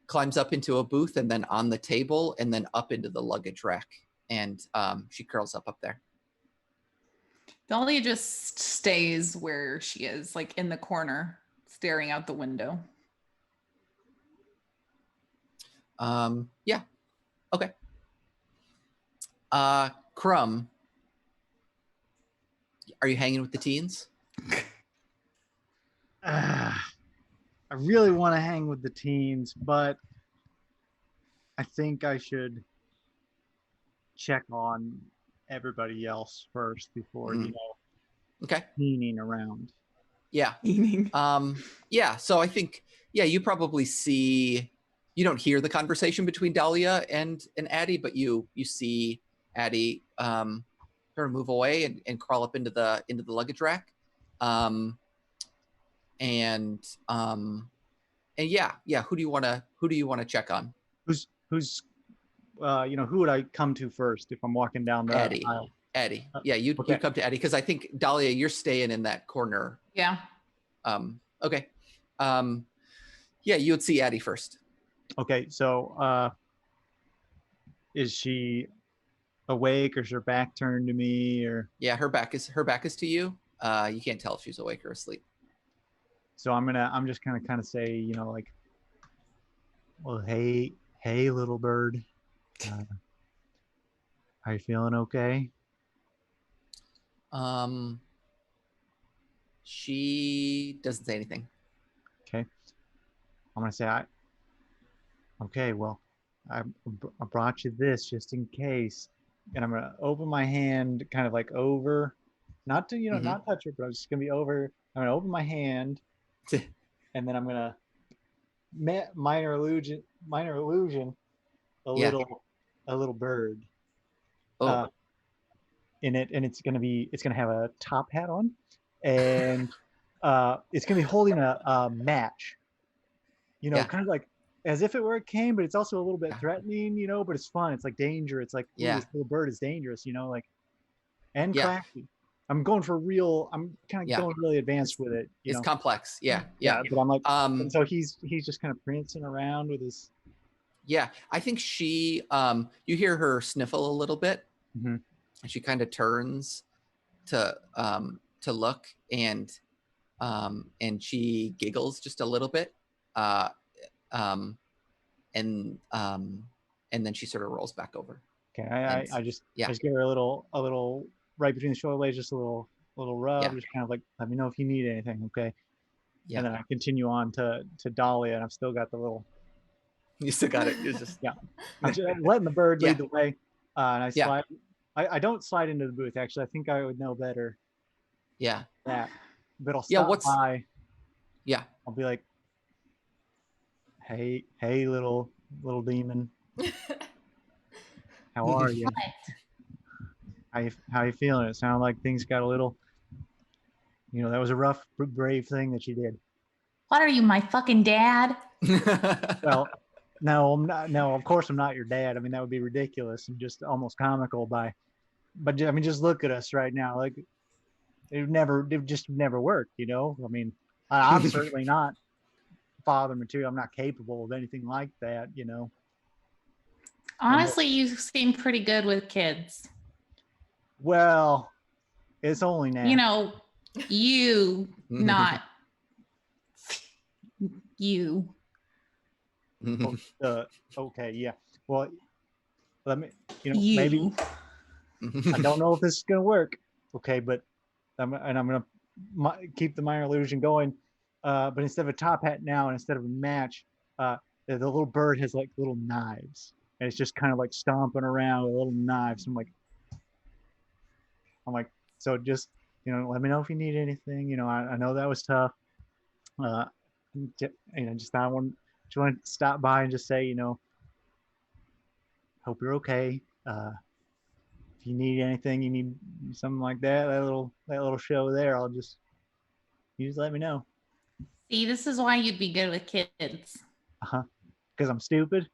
climbs up into a booth, and then on the table, and then up into the luggage rack, and she curls up there. Dahlia just stays where she is, like in the corner, staring out the window. Yeah. Okay. Crumb, are you hanging with the teens? I really want to hang with the teens, but I think I should check on everybody else first before, Okay. cleaning around. Yeah. Yeah. So I think, you probably see, you don't hear the conversation between Dahlia and Addie, but you see Addie sort of move away and crawl up into the luggage rack. And yeah. Who do you want to check on? Who's who would I come to first if I'm walking down the Addie. aisle? Eddie. Yeah, you'd come to Eddie, because I think, Dahlia, you're staying in that corner. Yeah. Okay. Yeah, you would see Addie first. Okay, so is she awake, or is her back turned to me, or? Yeah, her back is to you. You can't tell if she's awake or asleep. So I'm just gonna kind of say, like, well, hey, little bird, are you feeling okay? She doesn't say anything. Okay. I'm gonna say okay, well, I brought you this just in case, and I'm gonna open my hand, kind of like over, not to Mhm. not touch it, but I'm just gonna be over. I'm gonna open my hand, and then I'm gonna minor illusion, a Yeah. little bird, Oh, in it, and it's gonna have a top hat on, and it's gonna be holding a match, Yeah. kind of like as if it were a cane, but it's also a little bit Yeah. threatening, but it's fun. It's like danger. It's like, ooh, Yeah. this little bird is dangerous, like, and Yeah. classy. I'm going for real. I'm kind of Yeah. going really advanced with it, It's complex. Yeah. Yeah. But I'm like, and Um, so he's just kind of prancing around with his. yeah. I think she, you hear her sniffle a little bit, Mhm. and she kind of turns to look, and she giggles just a little bit. Uh, um, and then she sort of rolls back over. Okay, And I just yeah. give her a little right between the shoulder blades, just a little rub, Yeah. just kind of like, let me know if you need anything, okay? Yeah. And then I continue on to Dahlia, and I've still got the little. You still got it. You're just Yeah, I'm just letting the bird lead Yeah. the way, and I Yeah. slide. I don't slide into the booth. Actually, I think I would know better Yeah. that, but I'll Yeah. stop by. Yeah. I'll be like, hey, little demon, how are you? How you feeling? It sounded like things got a little. That was a rough, brave thing that you did. What are you, my fucking dad? Well, no, I'm not. No, of course I'm not your dad. I mean, that would be ridiculous and just almost comical. But I mean, just look at us right now. Like it just never worked. I mean, I'm certainly not father material. I'm not capable of anything like that. Honestly, you seem pretty good with kids. Well, it's only now. You, not you. Okay, yeah. Well, let me. You. Maybe I don't know if this is gonna work. Okay, but I'm gonna keep the minor illusion going. But instead of a top hat now, and instead of a match, the little bird has like little knives, and it's just kind of like stomping around with little knives. I'm like, so just let me know if you need anything. I know that was tough. Just I want to stop by and just say, hope you're okay. If you need anything, you need something like that little show there, you just let me know. See, this is why you'd be good with kids. Because I'm stupid.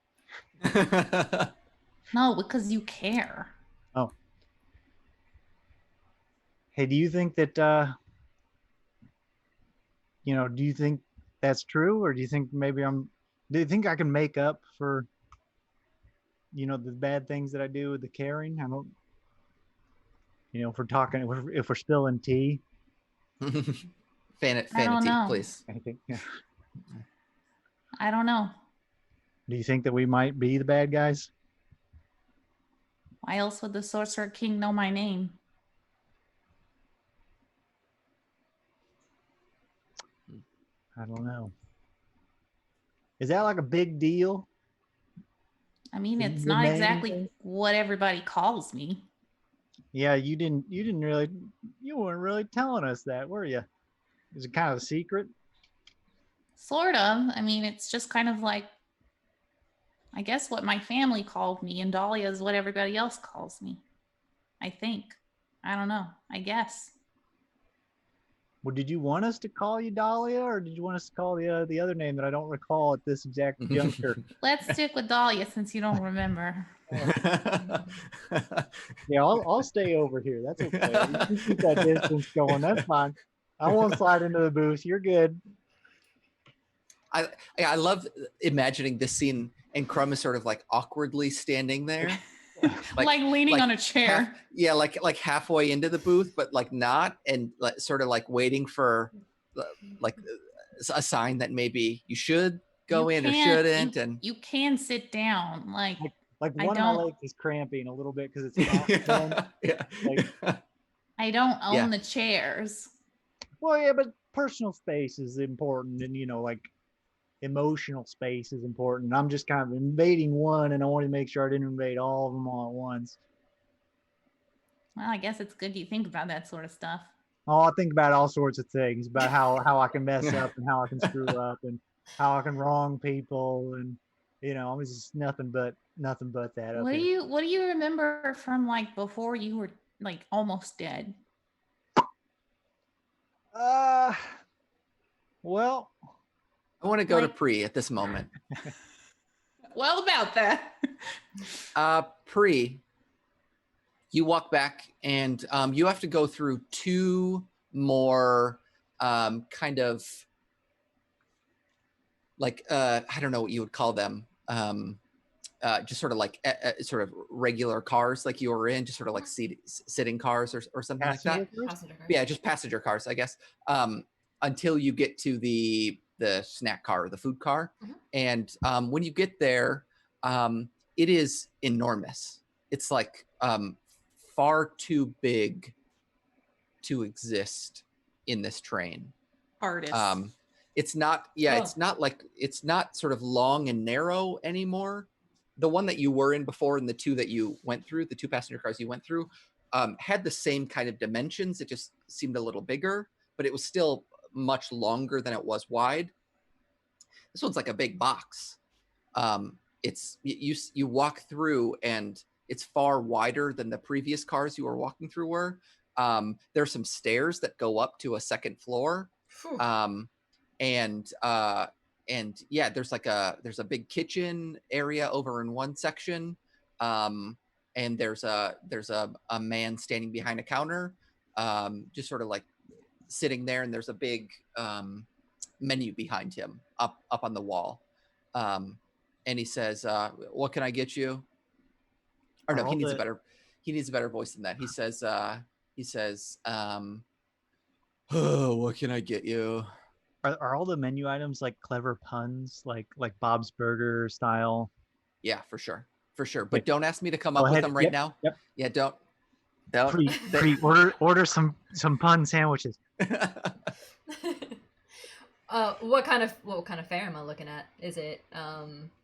No, because you care. Oh. Hey, do you think that do you think that's true, or do you think maybe do you think I can make up for the bad things that I do with the caring? I don't if we're talking, if we're spilling tea. Fan I don't tea, know. please. I think, yeah. I don't know. Do you think that we might be the bad guys? Why else would the Sorcerer King know my name? I don't know. Is that like a big deal? I mean, it's Your not name? exactly what everybody calls me. Yeah, you weren't really telling us that, were you? Is it kind of a secret? Sort of. I mean, it's just kind of like, I guess what my family called me, and Dahlia is what everybody else calls me. I think. I don't know. I guess. Well, did you want us to call you Dahlia, or did you want us to call the other name that I don't recall at this exact juncture? Let's stick with Dahlia since you don't remember. Yeah, I'll stay over here. That's okay. You keep that distance going. That's fine. I won't slide into the booth. You're good. I love imagining this scene, and Crumb is sort of like awkwardly standing there, like leaning on a chair. like halfway into the booth, but like not, and like, sort of like waiting for like a sign that maybe you should go in or shouldn't. And you can sit down. Like one of my legs is cramping a little bit because it's yeah. like, I don't own Yeah. the chairs. Well, yeah, but personal space is important, and like emotional space is important. I'm just kind of invading one, and I want to make sure I didn't invade all of them all at once. Well, I guess it's good you think about that sort of stuff. Oh, I think about all sorts of things about how I can mess up and how I can screw up and how I can wrong people, and I'm just nothing but that up here. What do you remember from like before you were like almost dead? Uh, well, I want to go to Like- Pre at this moment. Well, about that. Pre, you walk back and you have to go through 2 more kind of like I don't know what you would call them. Just sort of like sort of regular cars like you were in, just sort of like sitting cars or something like that. Passenger car. Yeah, just passenger cars, I guess. Until you get to the snack car, the food car. And when you get there, it is enormous. It's like far too big to exist in this train. Artist. It's not, it's not sort of long and narrow anymore. The one that you were in before and the 2 that you went through, the 2 passenger cars you went through, had the same kind of dimensions. It just seemed a little bigger, but it was still much longer than it was wide. This one's like a big box. It's you walk through and it's far wider than the previous cars you were walking through were. There's some stairs that go up to a second floor. And yeah, there's a big kitchen area over in one section. And there's a man standing behind a counter, just sort of like sitting there, and there's a big menu behind him up on the wall. And he says, what can I get you? Or no, he needs a better voice than that. He says, oh, what can I get you? Are all the menu items like clever puns, like Bob's Burger style? Yeah, for sure. But Okay. don't ask me to come Go up with ahead. them right now. Yep. Yeah, don't. Order some pun sandwiches. What kind of fare am I looking at? Is it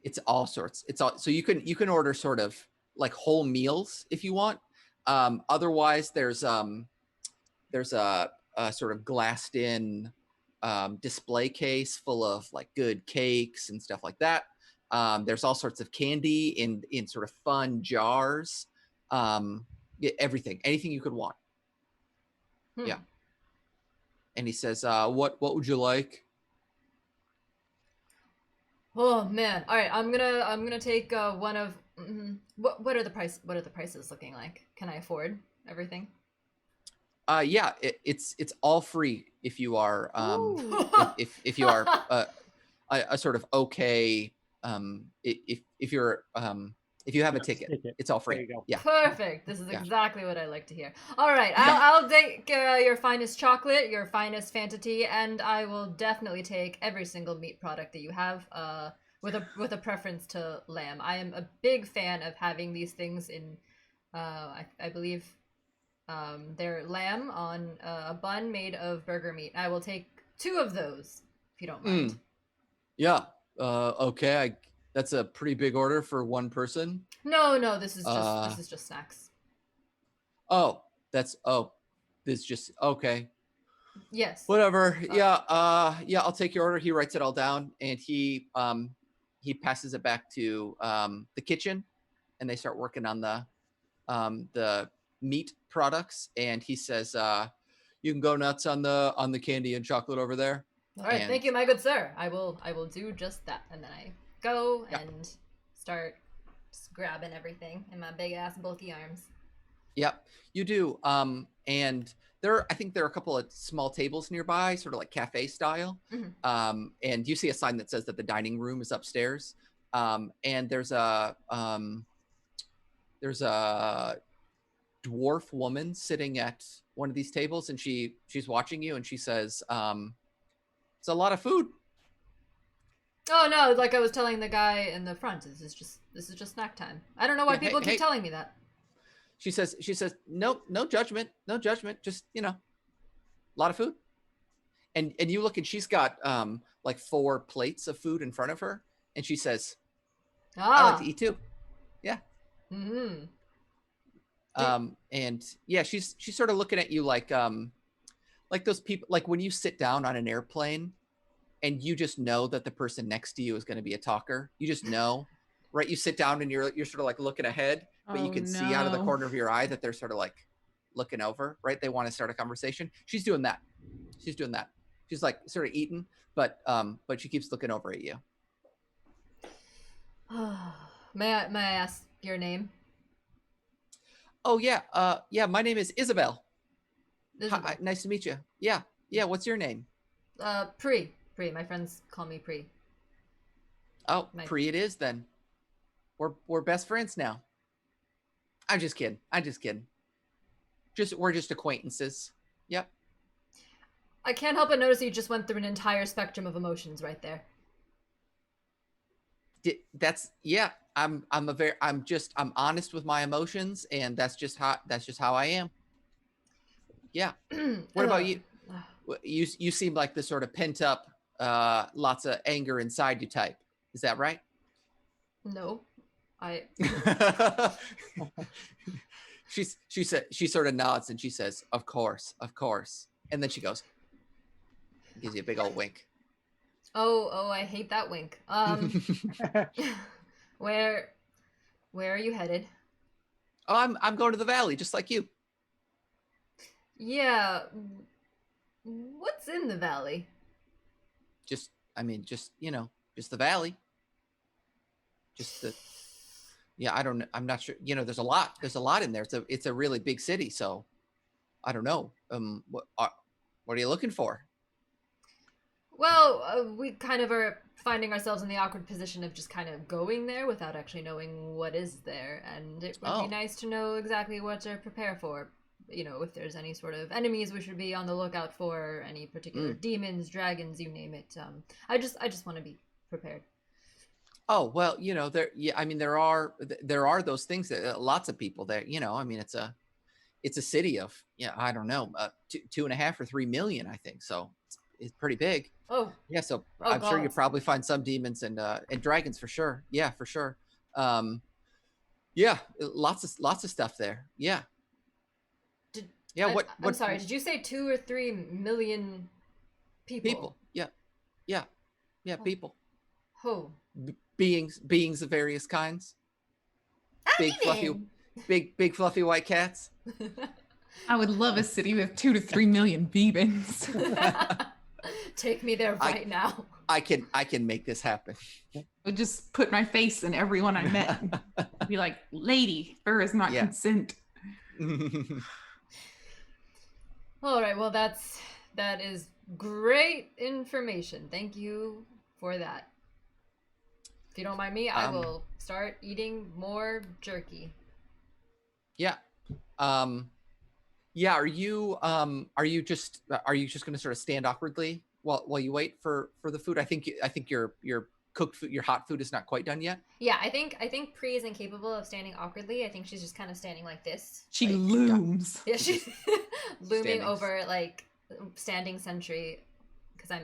It's all sorts. It's all, so you can order sort of like whole meals if you want. Otherwise, there's a sort of glassed in display case full of like good cakes and stuff like that. There's all sorts of candy in sort of fun jars. Anything you could want. Yeah. And he says, what would you like? Oh man! All right, I'm gonna take one of. What are the prices looking like? Can I afford everything? Yeah, it's all free if you are if you are a sort of okay if you're if you have a ticket, it's all free. There you go. Yeah. Perfect. This is exactly what I like to hear. All right, I'll take your finest chocolate, your finest Fanta, and I will definitely take every single meat product that you have. With a preference to lamb. I am a big fan of having these things in. I believe, they're lamb on a bun made of burger meat. I will take 2 of those if you don't mind. Yeah. Okay. That's a pretty big order for one person. No, this is just snacks. This is just okay. Yes. Whatever. Yeah. I'll take your order. He writes it all down and he passes it back to the kitchen, and they start working on the meat products. And he says, "You can go nuts on the candy and chocolate over there." All right, thank you, my good sir. I will do just that. And then I go and start just grabbing everything in my big ass bulky arms. Yep, you do. And I think there are a couple of small tables nearby, sort of like cafe style. And you see a sign that says that the dining room is upstairs. And there's a dwarf woman sitting at one of these tables, and she's watching you, and she says, "It's a lot of food." Oh no! Like I was telling the guy in the front, this is just snack time. I don't know why people keep telling me that. she says, no, no judgment, no judgment. Just, a lot of food. And you look, and she's got like 4 plates of food in front of her. And she says, I like to eat too. Yeah. Mm-hmm. And yeah, she's sort of looking at you like those people, like when you sit down on an airplane and you just know that the person next to you is going to be a talker. You just know, right? You sit down and you're sort of like looking ahead, but you can see out of the corner of your eye that they're sort of like looking over, right? They want to start a conversation. She's doing that. She's like sort of eating, but she keeps looking over at you. May I ask your name? Oh yeah, my name is Isabel. Isabel. Hi, nice to meet you. Yeah. What's your name? Pri. My friends call me Pri. Oh, Pri it is then. We're best friends now. I'm just kidding. We're just acquaintances. Yep. I can't help but notice you just went through an entire spectrum of emotions right there. I'm honest with my emotions, and that's just how I am. Yeah. What about you? You seem like the sort of pent up, lots of anger inside you type. Is that right? No, she sort of nods and she says, of course. And then she goes, gives you a big old wink. Oh, I hate that wink. Where are you headed? Oh, I'm going to the valley, just like you. Yeah. What's in the valley? Just the valley. I don't know. I'm not sure. There's a lot in there. It's a really big city. So I don't know. What are you looking for? Well, we kind of are finding ourselves in the awkward position of just kind of going there without actually knowing what is there. And it would be nice to know exactly what to prepare for. If there's any sort of enemies we should be on the lookout for, any particular demons, dragons, you name it. I just want to be prepared. Oh, well, there are those things that lots of people there, it's a city of, I don't know, 2.5 or 3 million, I think. So it's pretty big. Oh, yeah. So I'm sure you'll probably find some demons and dragons for sure. Yeah, for sure. Yeah, lots of stuff there. Yeah. I'm sorry. Did you say 2 or 3 million people? Yeah. Oh. People. Oh. Beings of various kinds. Big fluffy white cats. I would love a city with 2 to 3 million Beebans. Take me there right now. I can make this happen. I would just put my face in everyone I met. I'd be like, lady, fur is not consent. All right, well, that is great information. Thank you for that. If you don't mind me, I will start eating more jerky. Yeah. Yeah. Are you just going to sort of stand awkwardly while you wait for the food? I think your cooked food, your hot food is not quite done yet. Yeah, I think Pri is incapable of standing awkwardly. I think she's just kind of standing like this. She looms. Yeah, she's looming over, like standing sentry, because I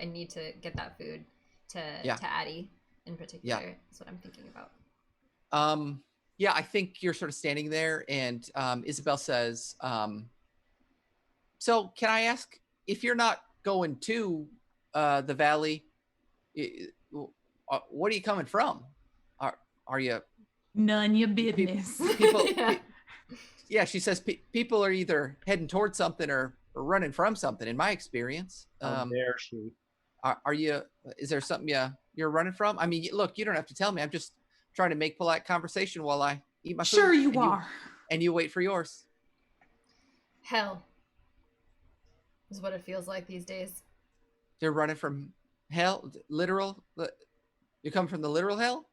need to get that food to Addie in particular. Yeah. That's what I'm thinking about. Yeah, I think you're sort of standing there, and Isabel says, so can I ask, if you're not going to the valley, what are you coming from? Are you none your business? People, yeah, she says people are either heading towards something or running from something. In my experience, dare she? Are you? Is there something you're running from? I mean, look, you don't have to tell me. I'm just trying to make polite conversation while I eat my food. Sure, you are. And you wait for yours. Hell is what it feels like these days. They're running from hell, literal. You come from the literal hell?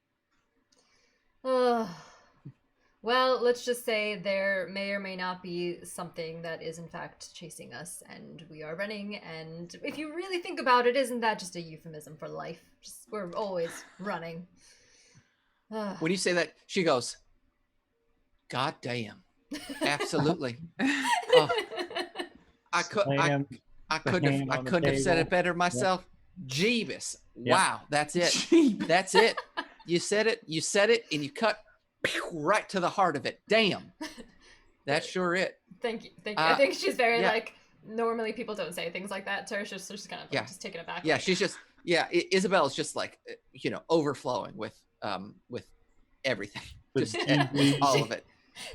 Well, let's just say there may or may not be something that is in fact chasing us, and we are running. And if you really think about it, isn't that just a euphemism for life? We're always running. When you say that, she goes, God damn. Absolutely. Oh, I could Slam I the couldn't have hand I on the couldn't have said it table. better myself. Jeebus. Wow, that's it. Jeebus. That's it. You said it, and you cut right to the heart of it. Damn. That's sure it. Thank you. I think she's very yeah. like. Normally, people don't say things like that. So she's just kind of like, Yeah. just taken aback. Yeah, like, she's just Isabel's just like overflowing with everything. With Just cheesy- all of it.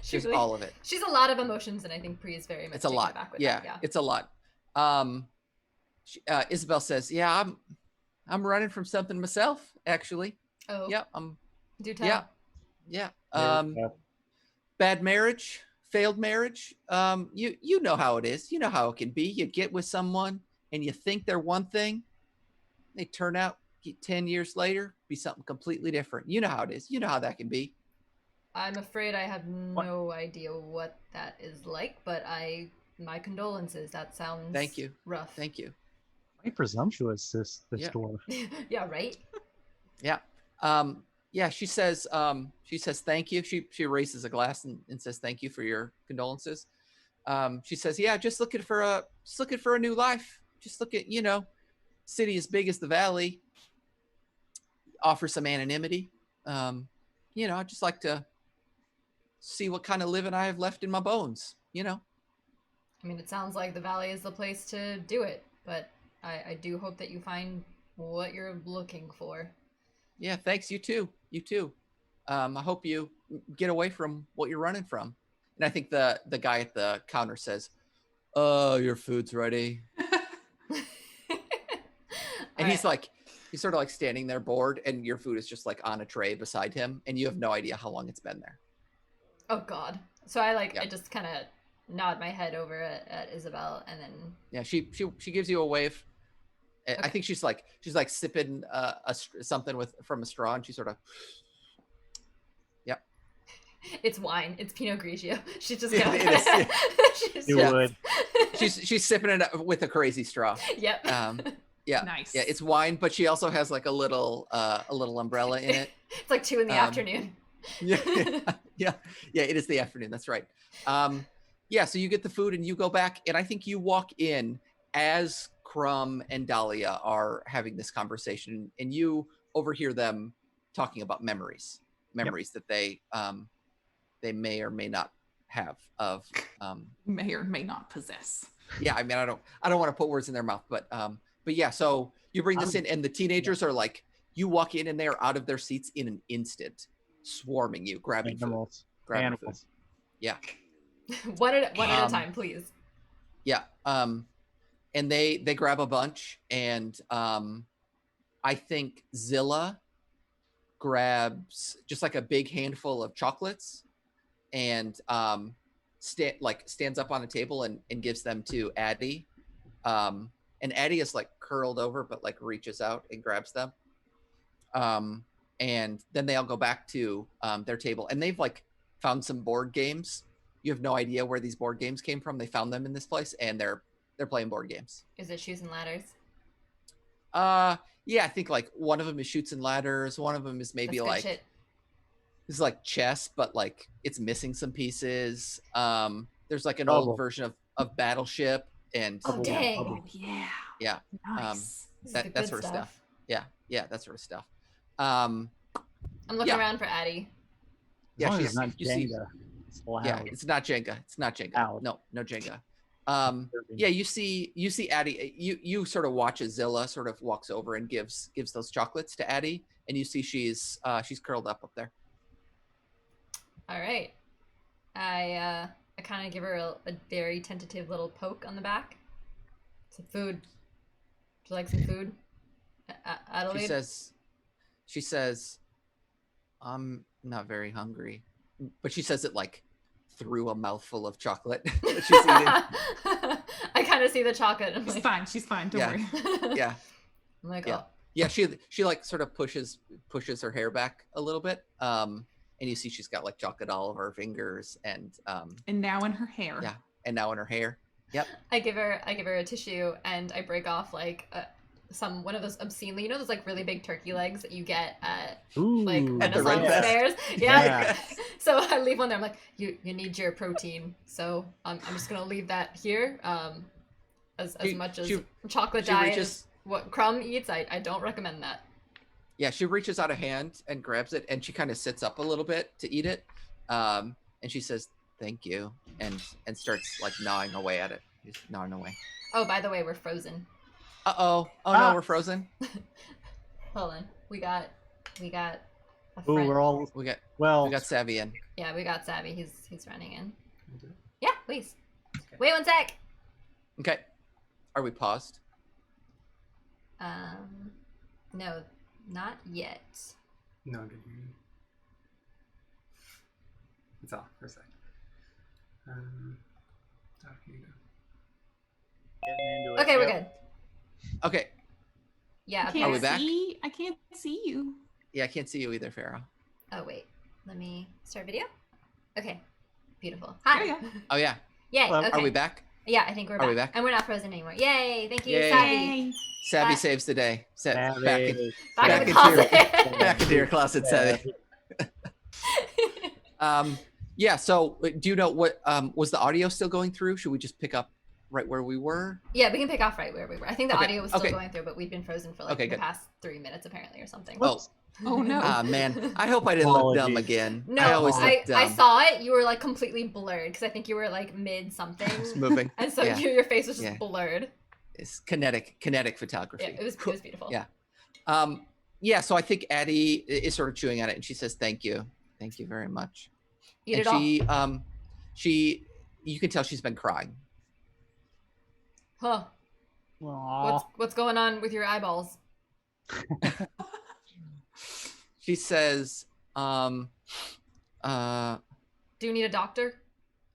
she Just really- all of it. She's a lot of emotions, and I think Bree is very much It's a taken lot. aback with Yeah, that. Yeah. it's a lot. Isabel says, "Yeah, I'm running from something myself, actually. Oh. Yeah, Do tell. yeah. There we go. Bad marriage, failed marriage. You know how it is. You know how it can be. You get with someone and you think they're one thing, they turn out 10 years later be something completely different. You know how it is. You know how that can be. I'm afraid I have no idea what that is like, but my condolences. That sounds Thank you. rough. Thank you. Quite presumptuous, this Yeah. dwarf. Yeah, right? Yeah. Yeah, she says thank you. She raises a glass and says thank you for your condolences. She says, yeah, just looking for a new life. Just look at, city as big as the valley. Offer some anonymity. I'd just like to see what kind of living I have left in my bones, I mean, it sounds like the valley is the place to do it, but I do hope that you find what you're looking for. Yeah, thanks. You too. I hope you get away from what you're running from. And I think the guy at the counter says, "Oh, your food's ready." And he's sort of like standing there bored, and your food is just like on a tray beside him, and you have no idea how long it's been there. Oh God! So I Yeah. I just kind of nod my head over at Isabel, and then Yeah, she gives you a wave. I Okay. think she's like sipping something from a straw, and she sort of. Yep. it's wine. It's Pinot Grigio. She's just Yeah, gonna. it is, yeah. She's You Yeah. would. She's sipping it with a crazy straw. Yep. Yeah. Nice. Yeah, it's wine, but she also has like a little umbrella in it. It's like 2 in the afternoon. Yeah. It is the afternoon. That's right. So you get the food and you go back, and I think you walk in as Crumb and Dahlia are having this conversation, and you overhear them talking about memories that they may or may not have of. May or may not possess. Yeah, I mean, I don't want to put words in their mouth, but yeah. So you bring this in, and the teenagers are like, you walk in, and they are out of their seats in an instant, swarming you, grabbing food. Animals. Grabbing food. Animals. Yeah. one at a time, please. Yeah. And they grab a bunch, and I think Zilla grabs just like a big handful of chocolates, and stands up on a table and gives them to Addie. And Addie is like curled over, but like reaches out and grabs them. And then they all go back to their table, and they've like found some board games. You have no idea where these board games came from. They found them in this place, and they're playing board games. Is it shoes and ladders? Yeah, I think like one of them is Shoots and Ladders. One of them is maybe That's good like shit. this is like chess, but like it's missing some pieces. There's like an Bubble. old version of Battleship, and Oh, dang. Oh yeah. Yeah. Nice. This is that the good sort of stuff. Yeah, that sort of stuff. I'm looking Yeah. around for Addie. As Yeah, long as she's it's not you see- Jenga. It's loud. Yeah, it's not Jenga. It's not Jenga. Loud. No Jenga. Yeah, you see Addie. You sort of watch as Zilla sort of walks over and gives those chocolates to Addie, and you see she's curled up there. All right. I kind of give her a very tentative little poke on the back. Some food. Would you like some food? Adelaide? She says, I'm not very hungry, but she says it like through a mouthful of chocolate that she's eating. I kind of see the chocolate. I'm She's like, fine. She's fine. Don't Yeah. worry. Yeah. I'm like, Yeah. oh. Yeah, she like sort of pushes her hair back a little bit. And you see she's got like chocolate all over her fingers, and And now in her hair. yeah, and now in her hair. Yep. I give her a tissue, and I break off like one of those obscenely, those like really big turkey legs that you get at Ooh, like At the Red Renaissance Fest. fairs. Yeah. Yeah. So I leave one there. I'm like, you need your protein. So I'm just gonna leave that here. As much as chocolate she diet reaches- is what Crumb eats, I don't recommend that. Yeah, she reaches out a hand and grabs it, and she kind of sits up a little bit to eat it. And she says, "Thank you," and starts like gnawing away at it. Just gnawing away. Oh, by the way, we're frozen. Oh no, Ah. we're frozen. Hold on. We got a Ooh, friend. we're all We got well. Savvy in. Yeah, we got Savvy. He's running in. Can I do it? Yeah, please. Okay. Wait 1 sec. Okay, are we paused? No, not yet. No, I'm good. It's off for a sec. Oh, here you go. Getting into it. Okay, we're Yep. good. Okay. Yeah. I okay. Are we can't back? see. I can't see you. Yeah, I can't see you either, Farrah. Oh wait, let me start video. Okay, beautiful. There Hi. you go. Oh yeah. Yay. Hello. Okay. Are we back? Yeah, I think we're Are back. we back? And we're not frozen anymore. Yay! Thank you, Yay. Savvy. Yay. Savvy Back- saves the day. Savvy. Back in Back in the into your- closet. back into your closet, Savvy. Yeah. So, do you know what? Was the audio still going through? Should we just pick up right where we were? Yeah, we can pick off right where we were. I think the Okay, audio was still okay. going through, but we'd been frozen for like Okay, the good. past 3 minutes apparently or something. Oh, Oh no. man, I hope I didn't look dumb Apologies. again. No, I always I look dumb. saw it. You were like completely blurred because I think you were like mid something, It's moving. and so Yeah. your face was just Yeah. blurred. It's kinetic photography. Yeah, it was beautiful. Yeah. Yeah. So I think Addie is sort of chewing at it, and she says, "Thank you very much." Eat and it all. you can tell she's been crying. Huh? Aw. What's going on with your eyeballs? She says, Do you need a doctor?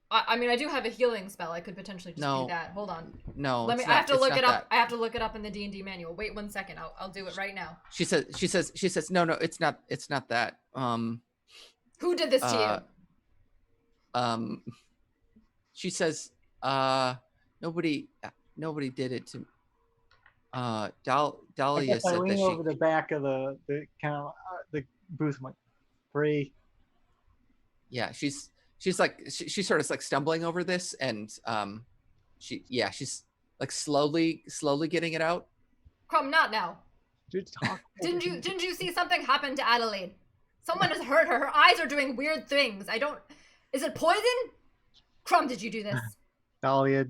I mean, I do have a healing spell. I could potentially just No. do that. Hold on. "No, Let me. it's I have not- to it's look not it up. that." I have to look it up in the D&D manual. Wait 1 second. I'll do it right now. She says, "No, it's not that." Who did this to you? She says, nobody did it to I Dahlia guess I said that lean she over the back of the kind of the booth. I'm like, free. yeah, she's sort of like stumbling over this, and she's like slowly getting it out. Crumb, not now. Dude, talk. Didn't you see something happen to Adelaide? Someone has hurt her. Her eyes are doing weird things. Is it poison? Crumb, did you do this? Dahlia,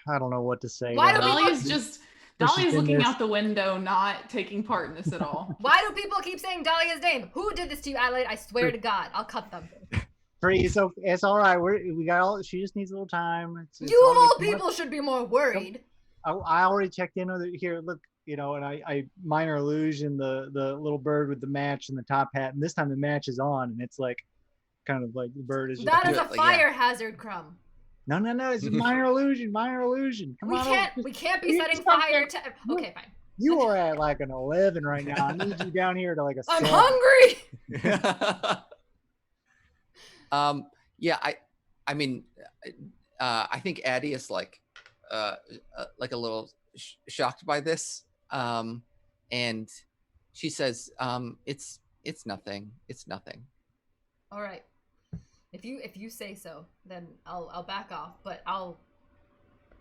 I don't know what to say. Why do Dahlia. people- Dahlia's just She's Dahlia's in looking this. out the window, not taking part in this at all. Why do people keep saying Dahlia's name? Who did this to you, Adelaide? I swear to God, I'll cut them. Free, so it's all right. We got all. She just needs a little time. It's You all of all good. people should be more worried. I already checked in with it here. Look, and I minor illusion the little bird with the match and the top hat, and this time the match is on, and it's like kind of like the bird is. That is a Yeah. fire hazard, Crumb. No, it's a minor illusion. Come We on, can't be You setting stop fire it. to. Okay, fine. You are at like an 11 right now. I need you down here to like a. I'm 7. hungry. Yeah, I mean, I think Addie is like a little shocked by this, and she says, it's nothing. All right. If you say so, then I'll back off. But I'll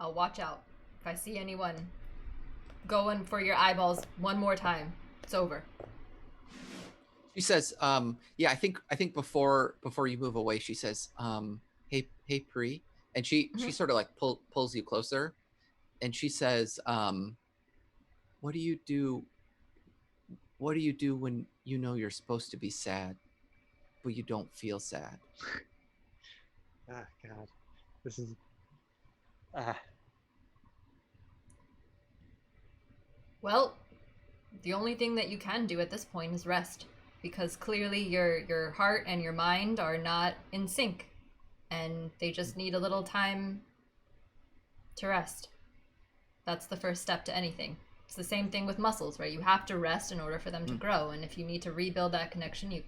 watch out. If I see anyone going for your eyeballs one more time, it's over. She says, yeah, I think before you move away, she says, hey Pri, and she sort of like pulls you closer, and she says, what do you do when you know you're supposed to be sad, but you don't feel sad? Ah, God, this is. Well, the only thing that you can do at this point is rest, because clearly your heart and your mind are not in sync, and they just need a little time to rest. That's the first step to anything. It's the same thing with muscles, where you have to rest in order for them to grow, and if you need to rebuild that connection, you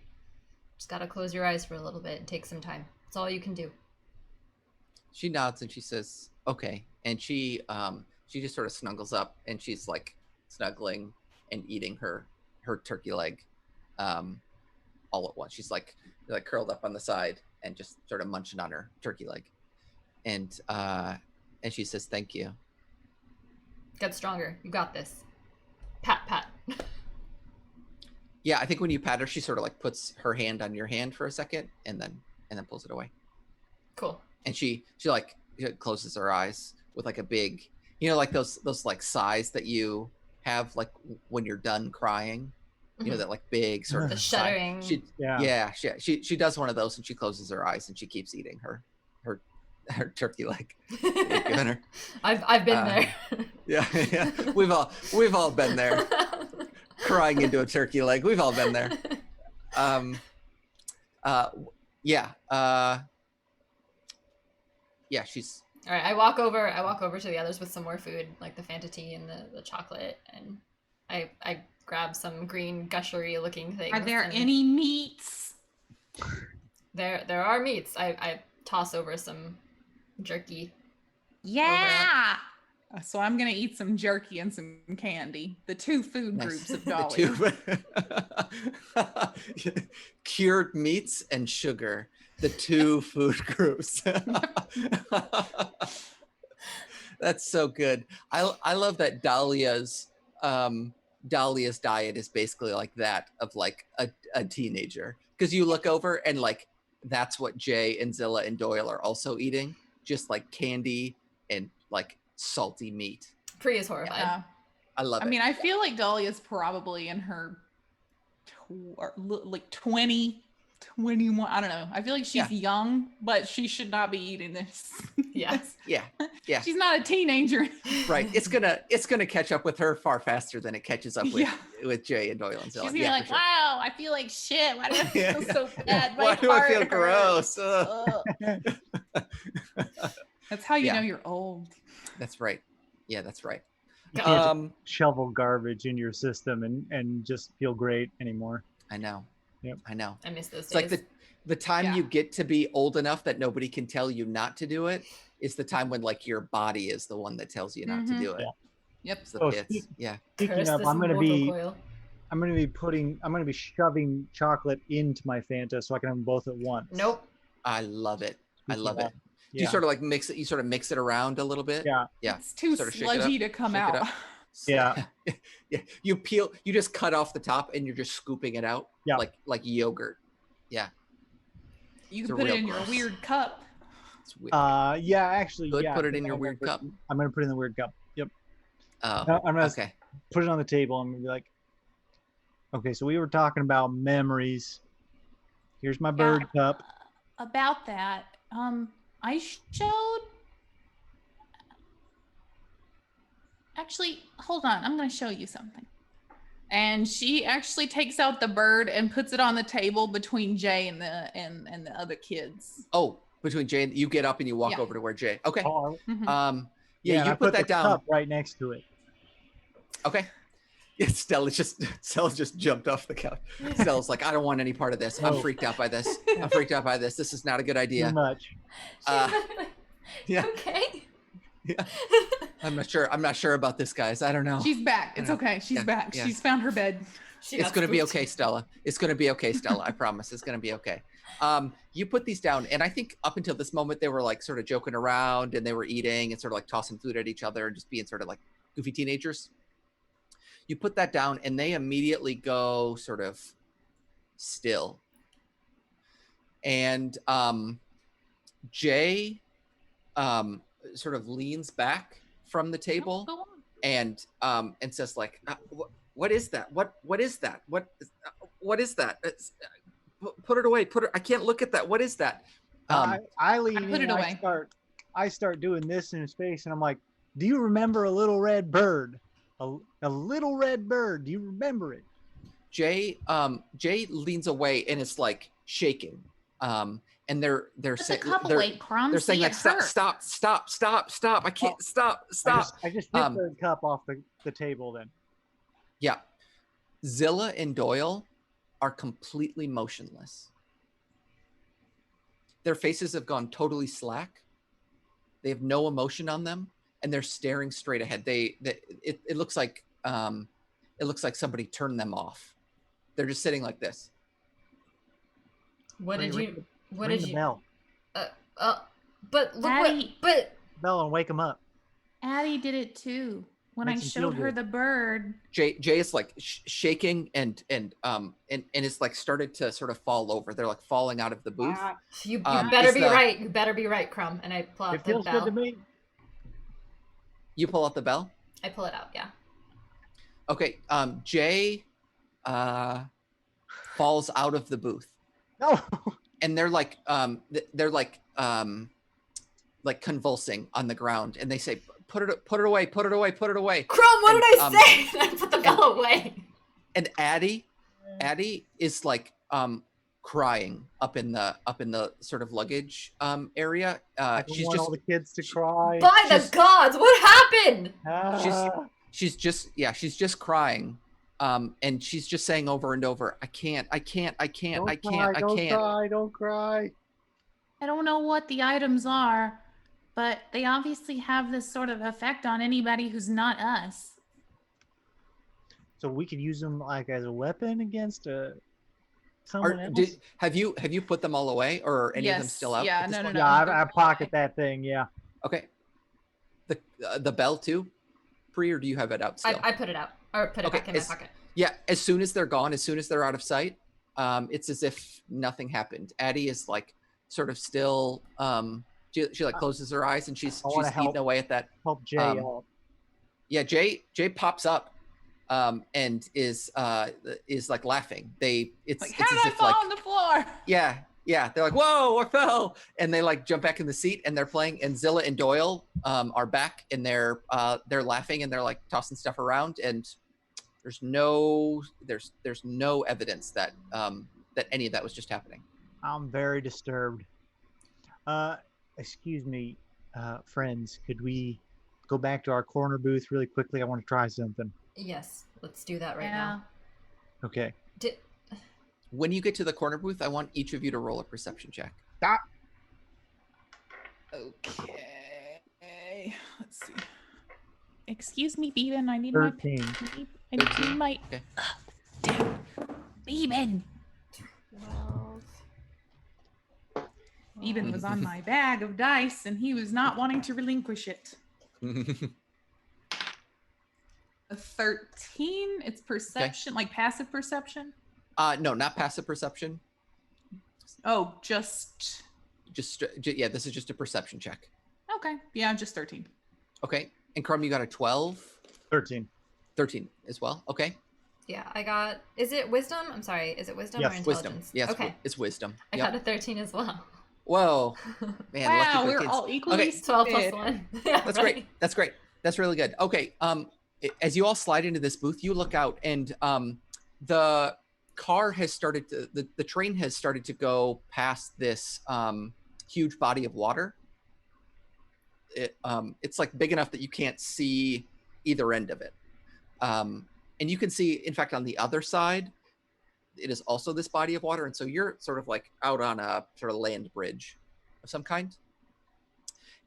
just gotta close your eyes for a little bit and take some time. That's all you can do. She nods and she says, okay, and she just sort of snuggles up, and she's like snuggling and eating her turkey leg, all at once. She's like curled up on the side and just sort of munching on her turkey leg, and she says, "Thank you." Get stronger. You got this. Pat, pat. Yeah, I think when you pat her, she sort of like puts her hand on your hand for a second, and then pulls it away. Cool. And she like closes her eyes with like a big, like those like sighs that you have like when you're done crying, that like big sort of The sigh. shuddering. She does one of those, and she closes her eyes and she keeps eating her turkey leg that you've given her. I've been there. Yeah, we've all been there. Crying into a turkey leg. We've all been there. She's all right. I walk over to the others with some more food, like the Fanta tea and the chocolate, and I grab some green gushery looking things. Are there any meats? There are meats. I toss over some jerky. Yeah. So I'm gonna eat some jerky and some candy. The two food groups of Dahlia. Cured meats and sugar. The two food groups. That's so good. I love that Dahlia's diet is basically like that of like a teenager, because you look over and like that's what Jay and Zilla and Doyle are also eating, just like candy and like salty meat. Pri is horrified. Yeah. I love it. I mean, I feel like Dahlia's probably in her like 20, 21. I don't know. I feel like she's young, but she should not be eating this. Yes. Yeah. She's not a teenager. Right. It's gonna catch up with her far faster than it catches up with Jay and Doyle and Zilla. She's gonna be like, sure. wow, I feel like shit. Why do I feel so bad? Why do I feel gross? That's how you know you're old. That's right. Yeah, that's right. You can't shovel garbage in your system and just feel great anymore. I know. Yep. I know. I miss those It's days. like the time you get to be old enough that nobody can tell you not to do it is the time when like your body is the one that tells you not to do it. Yeah. Yep. So Speaking of, I'm gonna be shoving chocolate into my Fanta so I can have them both at once. Nope. I love it. I love it. Yeah. Do you sort of like mix it? You sort of mix it around a little bit. Yeah. It's too Sort of shake it sludgy up, to come shake it out. up. Yeah. Yeah. You just cut off the top and you're just scooping it out. Yeah. Like yogurt. Yeah. You It's can a put it real in your gross. weird cup. It's weird. Actually, Good, put it in your weird cup. I'm gonna put it in the weird cup. Yep. Oh, I'm gonna okay. put it on the table. I'm gonna be like, okay, so we were talking about memories. Here's my bird cup. About that, I showed. Actually, hold on. I'm going to show you something. And she actually takes out the bird and puts it on the table between Jay and the other kids. Oh, between Jay and you get up and you walk over to where Jay. Okay. Mhm. Yeah, and you I put that the down. cup right next to it. Okay. Yeah, Stella just jumped off the couch. Stella's like, I don't want any part of this. I'm No. freaked out by this. I'm freaked out by this. This is not a good Too idea. much. Yeah. Okay. Yeah. I'm not sure about this, guys. I don't know. She's back. It's okay. She's back. Yeah. She's found her bed. It's gonna be okay, Stella. It's gonna be okay, Stella. I promise. It's gonna be okay. You put these down, and I think up until this moment they were like sort of joking around and they were eating and sort of like tossing food at each other and just being sort of like goofy teenagers. You put that down, and they immediately go sort of still. And Jay sort of leans back from the table Go on. and says like, what is that? What is that? What is that? Put it away. I can't look at that. What is that? I lean in put it and away. I start doing this in his face, and I'm like, do you remember a little red bird? A little red bird. Do you remember it? Jay leans away and it's like shaking. And they're Put the saying cup away, Crumbs. they're saying See, like it stop. I can't stop. I just hit the cup off the table then. Yeah. Zilla and Doyle are completely motionless. Their faces have gone totally slack. They have no emotion on them, and they're staring straight ahead. It looks like somebody turned them off. They're just sitting like this. What did Ring- you? What Ring did the you? bell. But look Addie. Bell and wake him up. Addie did it too. When Makes I him feel showed her good. the bird. Jay is like shaking and it's like started to sort of fall over. They're like falling out of the booth. You Um, better is be the- right. You better be right, Crumb. And I pull out It the feels bell. good to me. You pull out the bell. I pull it out. Yeah. Okay. Jay falls out of the booth, No. and they're like convulsing on the ground, and they say, "Put it away, put it away, put it away." Crumb, what And, did I say? I put the bell away. And Addie is like crying up in the sort of luggage area. I don't She's want just all the kids to cry. By the She's- gods, what happened? she's just crying. And she's just saying over and over, I can't. Don't cry. I don't know what the items are, but they obviously have this sort of effect on anybody who's not us. So we could use them like as a weapon against someone else. Have you put them all away, or are any of them Yes, still out? yeah, at this no, point? no. Yeah, they're I all pocket away. that thing. Yeah. Okay. The bell too, Pri, or do you have it out still? I put it out. Or put it Okay, back in my it's- pocket. Yeah, as soon as they're gone, as soon as they're out of sight, it's as if nothing happened. Addie is like sort of still. She like closes her eyes and she's wanna eating help. away at that. Help Jay out. Yeah, Jay pops up, and is like laughing. It's Like, it's how as did I if fall like on the floor? yeah. They're like, whoa, I fell, and they like jump back in the seat and they're playing. And Zilla and Doyle are back and they're laughing and they're like tossing stuff around, and there's no evidence that that any of that was just happening. I'm very disturbed. Excuse me, friends. Could we go back to our corner booth really quickly? I want to try something. Yes, let's do that right Yeah. now. Okay. When you get to the corner booth, I want each of you to roll a perception check. Okay. Let's see. Excuse me, Beeban. I need 13. I need 13? my. Okay. Dude, Beeban. 12. Beeban was on my bag of dice, and he was not wanting to relinquish it. A 13. It's perception, like passive perception. No, not passive perception. Oh, just Yeah, this is just a perception check. okay. Yeah, just 13. Okay, and Crumb, you got a 12, 13. 13 as well. Okay, Yeah, I got. Is it wisdom? I'm sorry. Is it wisdom Yes, or wisdom. intelligence? Yes, Okay. it's wisdom. I Yep. got a 13 as well. Whoa, man! Wow, lucky for we're kids. all equally Okay. 12 plus stupid. 1. Yeah, That's right. great. That's great. That's really good. Okay. As you all slide into this booth, you look out, and the car has started to the train has started to go past this huge body of water. It's like big enough that you can't see either end of it, and you can see, in fact, on the other side, it is also this body of water, and so you're sort of like out on a sort of land bridge of some kind,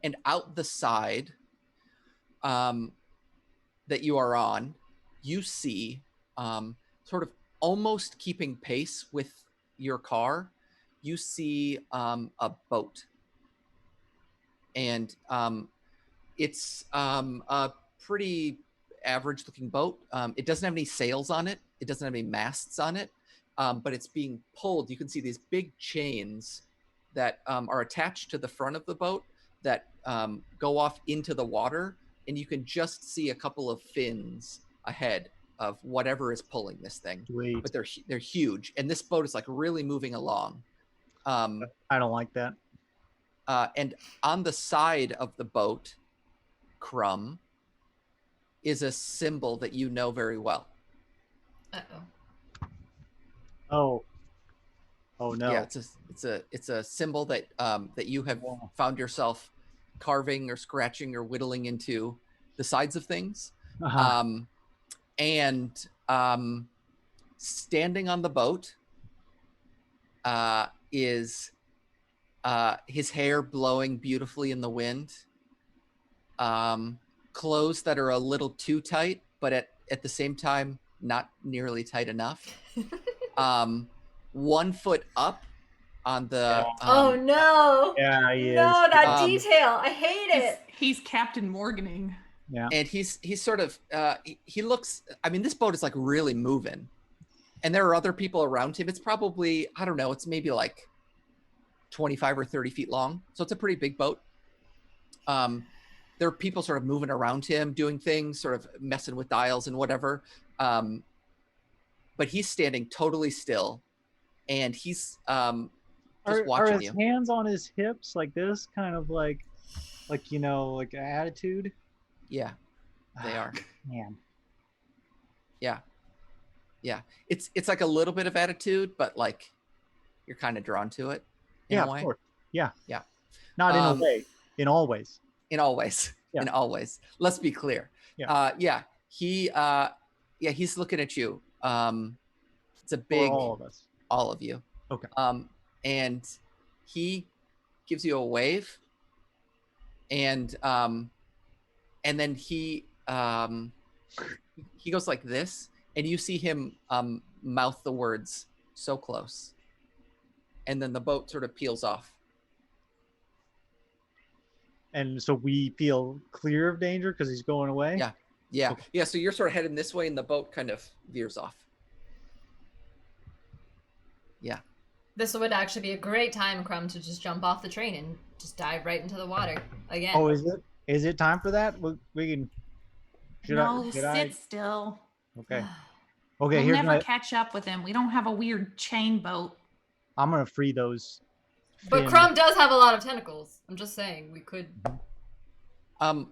and out the side that you are on, you see sort of almost keeping pace with your car, you see a boat, and it's a pretty average looking boat. It doesn't have any sails on it, it doesn't have any masts on it, but it's being pulled. You can see these big chains that are attached to the front of the boat that go off into the water, and you can just see a couple of fins ahead of whatever is pulling this thing. Sweet. But they're huge, and this boat is like really moving along. I don't like that. And on the side of the boat, Crumb, is a symbol that you know very well. Uh-oh. Oh. Oh no. Yeah, it's a symbol that that you have found yourself carving or scratching or whittling into the sides of things. Uh-huh. And standing on the boat is his hair blowing beautifully in the wind, clothes that are a little too tight, but at the same time not nearly tight enough. 1 foot up on the. Oh no! Yeah, he No, is. that Um, detail. I hate it. He's Captain Morganing. Yeah. And he's sort of he looks. I mean, this boat is like really moving, and there are other people around him. It's probably, I don't know, it's maybe like 25 or 30 feet long, so it's a pretty big boat. There are people sort of moving around him, doing things, sort of messing with dials and whatever. But he's standing totally still, and he's just Are watching his you. hands on his hips like this, kind of like like an attitude? Yeah, they are. Man. Yeah. It's like a little bit of attitude, but like you're kind of drawn to it in Yeah, a way. of course. Yeah. Yeah. Not in a way. In all ways. In all ways. Yeah. In all ways. Let's be clear. Yeah. He's looking at you. It's a For big, all of us. all of you. Okay. And he gives you a wave, and then he goes like this, and you see him mouth the words "so close," and then the boat sort of peels off. And so we feel clear of danger because he's going away? Yeah. Okay. Yeah. So you're sort of heading this way, and the boat kind of veers off. Yeah. This would actually be a great time, Crumb, to just jump off the train and just dive right into the water again. Oh, is it? Is it time for that? We can. No, sit still. Okay. Okay. We'll Here's never my. catch up with him. We don't have a weird chain boat. I'm gonna free those. But fins. Crumb does have a lot of tentacles. I'm just saying, we could.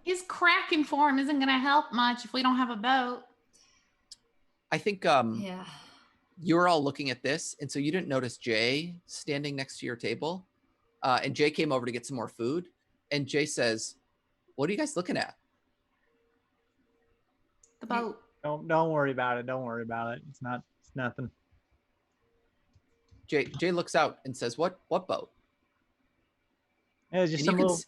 His Kraken form isn't going to help much if we don't have a boat. I think Yeah. you were all looking at this, and so you didn't notice Jay standing next to your table. And Jay came over to get some more food, and Jay says, "What are you guys looking at?" The boat. Don't worry about it. Don't worry about it. It's nothing. Jay looks out and says, "What boat?" Yeah, it's just And some little.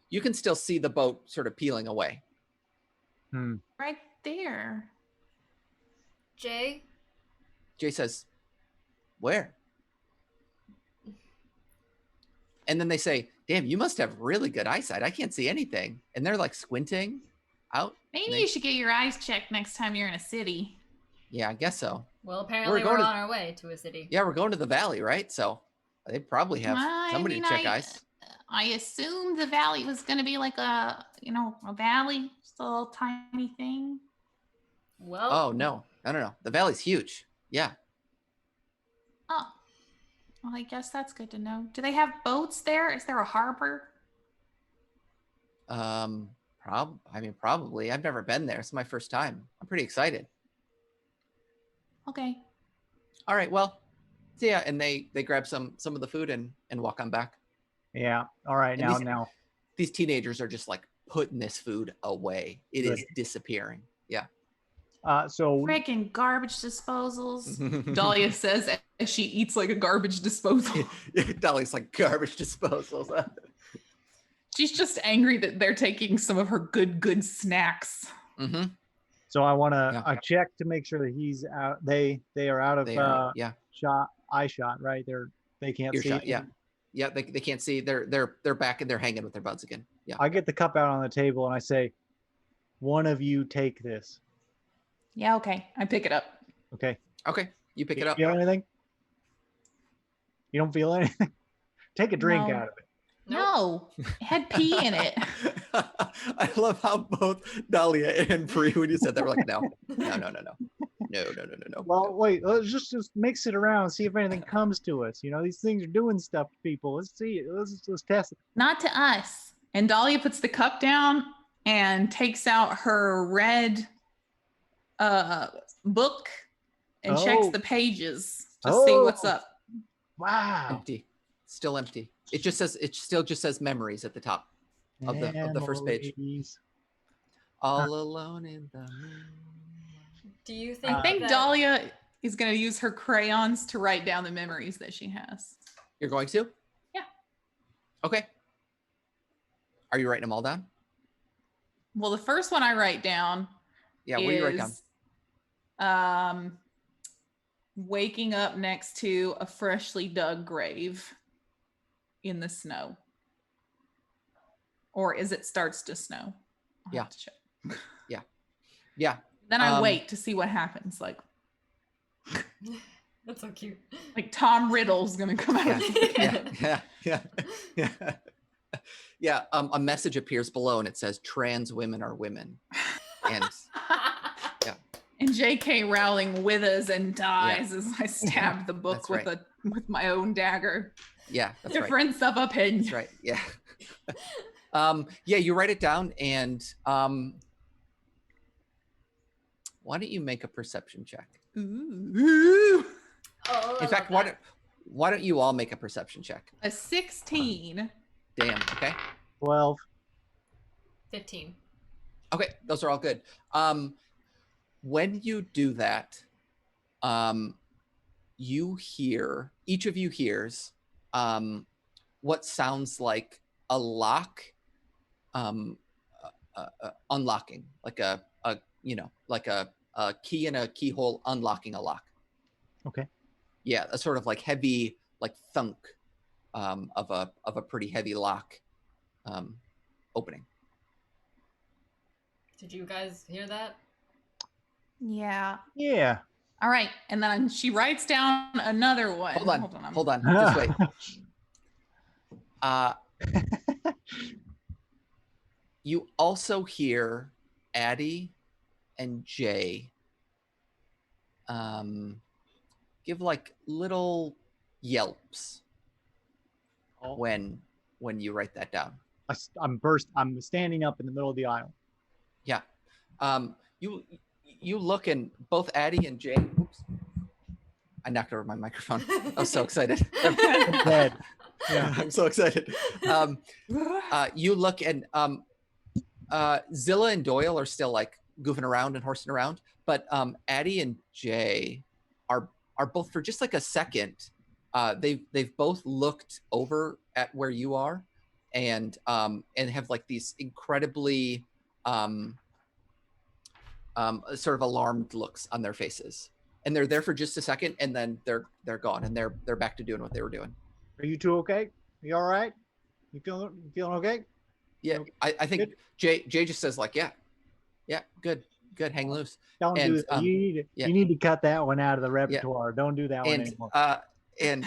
you can still see the boat sort of peeling away. Right there. Jay? Jay says, "Where?" And then they say, "Damn, you must have really good eyesight. I can't see anything." And they're like squinting out. Maybe you should get your eyes checked next time you're in a city. Yeah, I guess so. Well, apparently we're on our way to a city. Yeah, we're going to the valley, right? So they probably have somebody to check eyes. I assumed the valley was going to be like a valley, just a little tiny thing. Well. Oh, no. The valley's huge. Yeah. Oh. Well, I guess that's good to know. Do they have boats there? Is there a harbor? Probably. I've never been there. It's my first time. I'm pretty excited. Okay. All right. Well, so yeah, and they grab some of the food and walk on back. Yeah. All right. And Now. These teenagers are just like putting this food away. It is disappearing. Yeah. So. Freaking garbage disposals. Dahlia says as she eats like a garbage disposal. Dolly's like garbage disposals. She's just angry that they're taking some of her good snacks. Mm-hmm. So I want to I check to make sure that he's out. They are out of eye shot, right? They can't see. Shot, yeah. They can't see. They're back and they're hanging with their buds again. Yeah. I get the cup out on the table and I say, "One of you take this." Yeah. Okay. I pick it up. Okay. Okay. You pick it up. Feel anything? You don't feel anything? Take a drink out of it. No, it had pee in it. I love how both Dahlia and Bree, when you said that, were like, no. Well, wait, let's just mix it around and see if anything comes to us. These things are doing stuff to people. Let's see it. Let's test it. Not to us. And Dahlia puts the cup down and takes out her red book and checks the pages to see what's up. Wow. Empty. Still empty. It still just says memories at the top of the first page. All alone in the moon. Do you think I think Dahlia is going to use her crayons to write down the memories that she has. You're going to? Yeah. Okay. Are you writing them all down? Well, the first one I write down what do you write down? Waking up next to a freshly dug grave. in the snow. Or as it starts to snow. I'll Yeah. have to check. Yeah. Then I wait to see what happens. That's so cute. Like Tom Riddle's gonna come out. Yeah. A message appears below and it says trans women are women. And And J.K. Rowling withers and dies as I stab the book That's right. with my own dagger. yeah, that's right. Difference of opinion. That's right. Yeah. Yeah, you write it down and why don't you make a perception check? Ooh. Oh, In fact, why don't you all make a perception check? A 16. Damn, okay. 12. 15. Okay, those are all good. When you do that, you hear, each of you hears what sounds like a lock unlocking, like a key in a keyhole unlocking a lock. Okay. Yeah, a sort of like heavy, like thunk of a pretty heavy lock opening. Did you guys hear that? Yeah. Yeah. All right. And then she writes down another one. Hold on. Just wait. You also hear Addie and Jay give like little yelps when you write that down. I'm standing up in the middle of the aisle. Yeah. You look and both Addie and Jay. Oops. I knocked over my microphone. I was so excited. Dead. Yeah. I'm so excited. You look and Zilla and Doyle are still like goofing around and horsing around, but Addie and Jay are both, for just like a second, they've both looked over at where you are and have like these incredibly sort of alarmed looks on their faces, and they're there for just a second and then they're gone and they're back to doing what they were doing. Are you two okay? You all right? You feeling okay? Yeah, Okay. I think Good. Jay just says like, yeah, good, hang loose. Don't And, do that. You need to cut that one out of the repertoire. Don't do that one anymore. And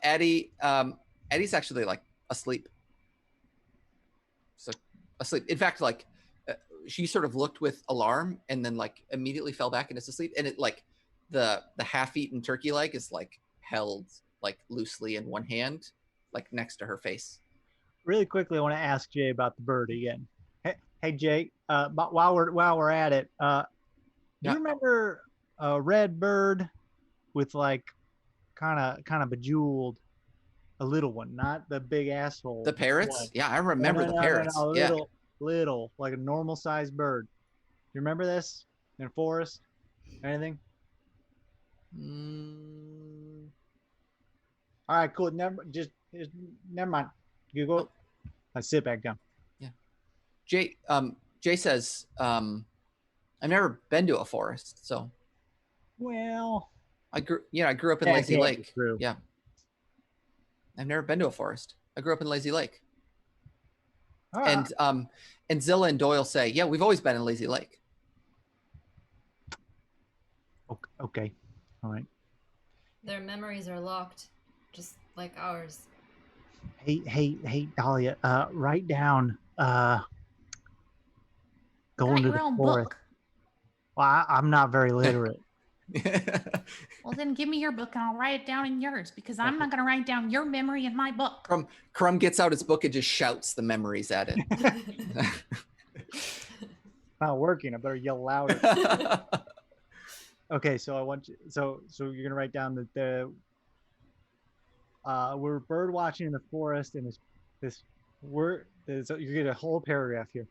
Addie's actually like asleep. So asleep. In fact, like she sort of looked with alarm and then like immediately fell back into sleep. And it like the half-eaten turkey leg is like held like loosely in one hand, like next to her face. Really quickly, I want to ask Jay about the bird again. Hey Jay, but while we're at it, do you remember a red bird with like kind of bejeweled, a little one, not the big asshole? The parrots? one. Yeah, I remember the parrots. Yeah. Little, like a normal sized bird. You remember this in a forest? Anything? All right, cool. Never mind. You go. I sit back down. Yeah. Jay says, I've never been to a forest, so. Well, I grew up in Lazy Lake. True. Yeah. I've never been to a forest. I grew up in Lazy Lake. And Zilla and Doyle say, yeah, we've always been in Lazy Lake. Okay. All right. Their memories are locked, just like ours. Hey, Dahlia, write down going to the forest. Book. Well, I'm not very literate. Well, then give me your book and I'll write it down in yours, because I'm not going to write down your memory in my book. Crumb gets out his book and just shouts the memories at it. Not working. I better yell louder. Okay, so I want you. So you're gonna write down that we're bird watching in the forest, and this word. So you get a whole paragraph here,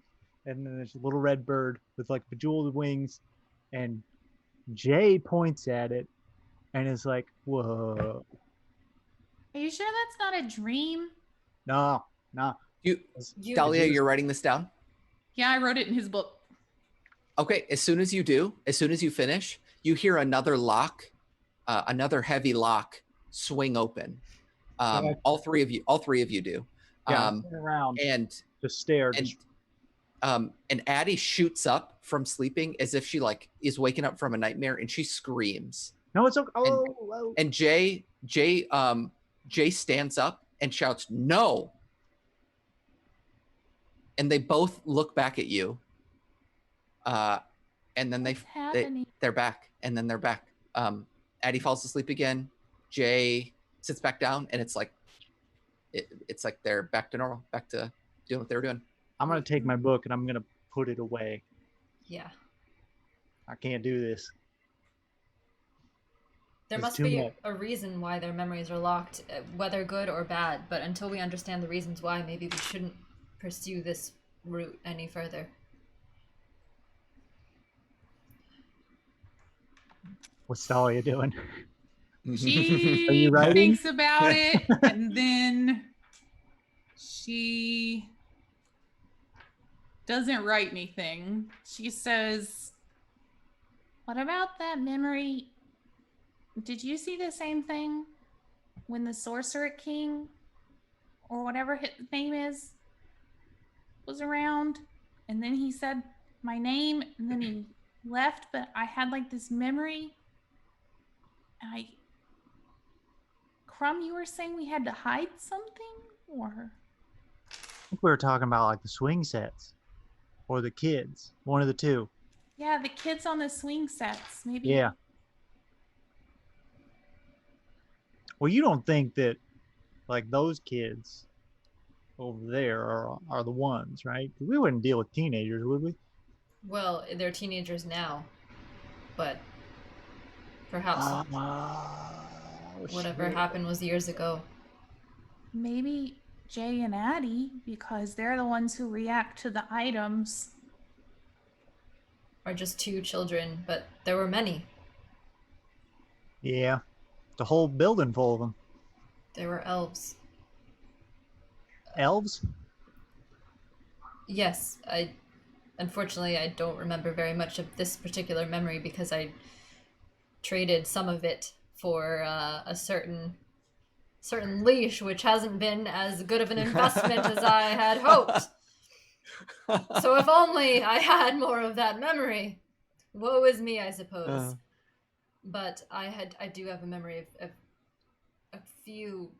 and then there's a little red bird with like bejeweled wings, and Jay points at it, and is like, "Whoa!" Are you sure that's not a dream? No. Dahlia, you're writing this down? Yeah, I wrote it in his book. Okay, as soon as you finish, you hear another heavy lock swing open. Okay. All three of you do. Yeah, I turn around, And just stare. and Just, and Addie shoots up from sleeping as if she like is waking up from a nightmare, and she screams. no, it's okay. Oh. And Jay stands up and shouts, "No!" And they both look back at you. And then What's happening? they're back, and then they're back. Addie falls asleep again. Jay sits back down, and it's like they're back to normal, back to doing what they were doing. I'm gonna take my book and I'm gonna put it away. Yeah. I can't do this. There It's must too be much. a reason why their memories are locked, whether good or bad, but until we understand the reasons why, maybe we shouldn't pursue this route any further. What's Dahlia doing? Are She you writing? thinks about it, and then she doesn't write anything. She says, "What about that memory? Did you see the same thing when the Sorcerer King, or whatever his name is, was around? And then he said my name, and then he left, but I had like this memory. And Crumb, you were saying we had to hide something, or?" I think we were talking about like the swing sets or the kids, one of the two. Yeah, the kids on the swing sets. Maybe. Yeah. Well, you don't think that like those kids over there are the ones, right? 'Cause we wouldn't deal with teenagers, would we? Well, they're teenagers now, but perhaps whatever shit. happened was years ago. Maybe Jay and Addie, because they're the ones who react to the items. Or just two children, but there were many. Yeah. The whole building full of them. They were elves. Elves? Yes, unfortunately I don't remember very much of this particular memory because I traded some of it for a certain leash, which hasn't been as good of an investment as I had hoped. So if only I had more of that memory. Woe is me, I suppose. But I do have a memory of a few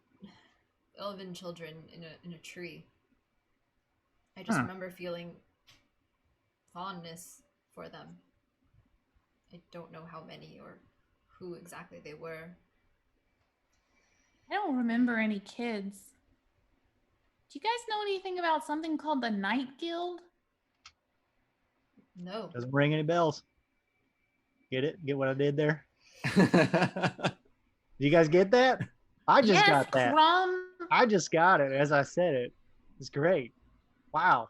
elven children in a tree. I just remember feeling fondness for them. I don't know how many or who exactly they were. I don't remember any kids. Do you guys know anything about something called the Night Guild? No. Doesn't ring any bells. Get it? Get what I did there? You guys get that? I just Yes, got that. Crumb. I just got it as I said it. It's great. Wow.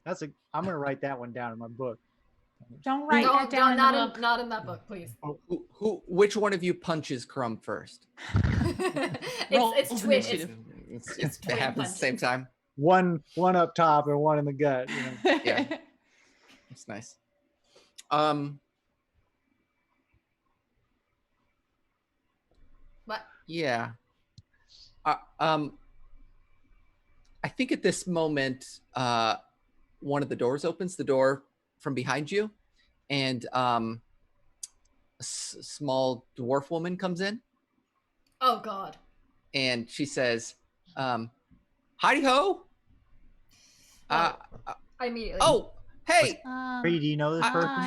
I'm gonna write that one down in my book. Don't write No, that down in the not book. not in that book, please. Which one of you punches Crumb first? it's Roll twin. initiative. It's It twin happens at the same time. One up top and one in the gut. You know? Yeah. It's nice. What? Yeah. I think at this moment, one of the doors opens, the door from behind you, and a small dwarf woman comes in, Oh God. and she says, "Howdy ho." Well, I immediately. Oh, hey, Pre, do you know this person? Hi.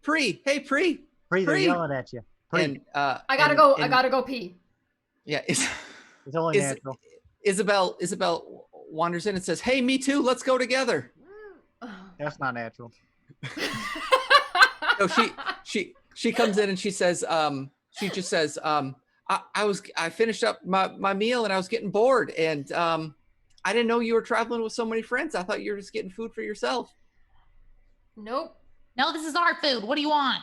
Pre, hey, Pre. Pre, they're Pre. yelling at you. Pre, And I gotta go. I gotta go pee. Yeah, it's only is- natural. Isabel wanders in and says, "Hey, me too. Let's go together." That's not natural. No, she comes in and she says, she just says, I finished up my meal and I was getting bored, and I didn't know you were traveling with so many friends. I thought you were just getting food for yourself. Nope. No, this is our food. What do you want?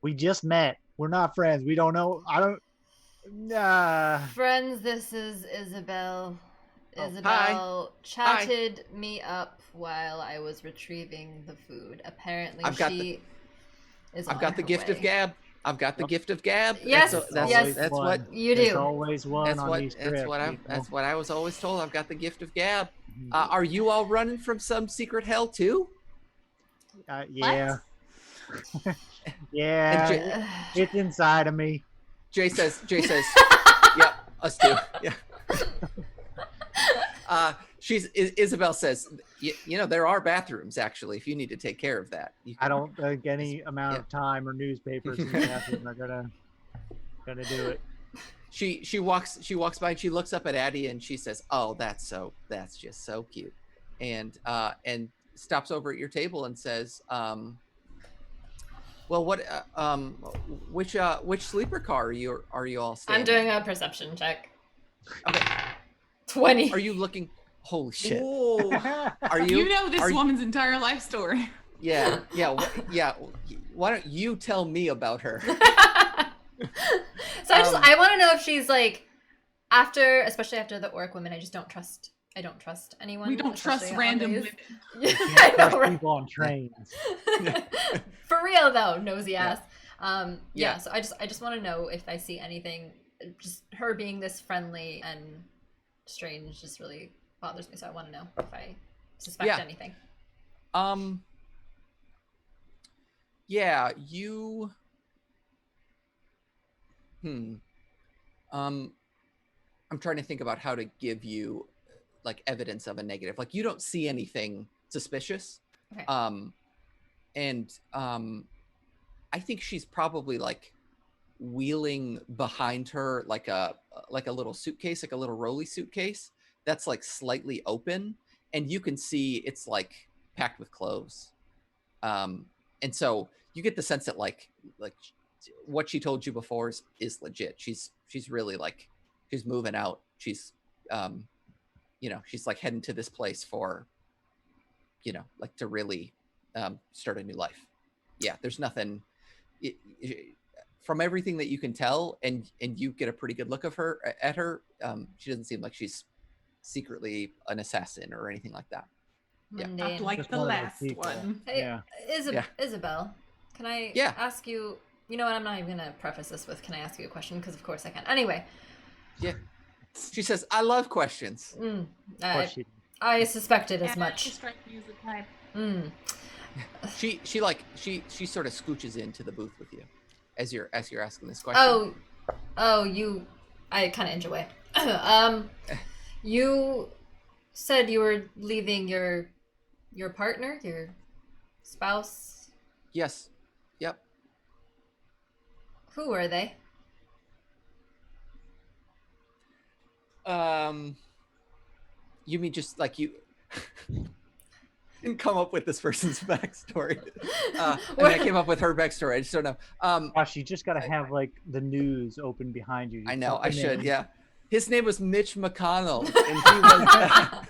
We just met. We're not friends. We don't know. I don't. Friends, this is Isabel. Oh, Isabel chatted me up while I was retrieving the food. Apparently, I've got she is. I've on got the her gift way. of gab. I've got the gift of gab. Yes, That's what You There's do. always one that's on what these that's trips. what I you know? that's what I was always told. I've got the gift of gab. Mhm. Are you all running from some secret hell too? Yeah. And Yeah. Jay, It's inside of me. Jay says, yeah, us too. Yeah. Isabel says, you know, there are bathrooms actually. If you need to take care of that, you I can, don't think any amount yeah. of time or newspapers in the bathroom are gonna do it. She walks by and she looks up at Addie and she says, "Oh, that's just so cute," and stops over at your table and says, "Well, which sleeper car are you all staying I'm doing in?" a perception check. Okay. 20. Are you looking? Holy shit! Ooh. Are you? You know this are you- woman's entire life story. Yeah. Why don't you tell me about her? So I want to know if she's like especially after the orc women. I don't trust anyone. We don't trust especially on random these- women. I know, Trust right? people on trains. For real though, nosy Yeah. ass. Yeah. So I just want to know if I see anything. Just her being this friendly and strange just really bothers me. So I want to know if I suspect Yeah. anything. Yeah, you. I'm trying to think about how to give you like evidence of a negative. Like you don't see anything suspicious. Okay. I think she's probably like wheeling behind her like a little suitcase, like a little rolly suitcase that's like slightly open, and you can see it's like packed with clothes. And so you get the sense that like what she told you before is legit. She's really like she's moving out. She's she's like heading to this place for like to really start a new life. Yeah, there's nothing from everything that you can tell, and you get a pretty good look of her at her. She doesn't seem like she's secretly an assassin or anything like that. Yeah. Mundane. Not like Just the one of those last people. one. Hey, Yeah. Isabel, can I ask you? You know what? I'm not even gonna preface this with. Can I ask you a question? Because of course I can. Anyway. Yeah. She says, "I love questions." Of course she- I suspected as She much. strikes me as the type. She sort of scooches into the booth with you as you're asking this question. You. I kind of inch away. You said you were leaving your partner, your spouse. Yes. Yep. Who were they? You mean just like you didn't come up with this person's backstory? And I came up with her backstory. I just don't know. Gosh, you just gotta have like the news open behind you. I know. I Open should. it. Yeah. His name was Mitch McConnell, and he was.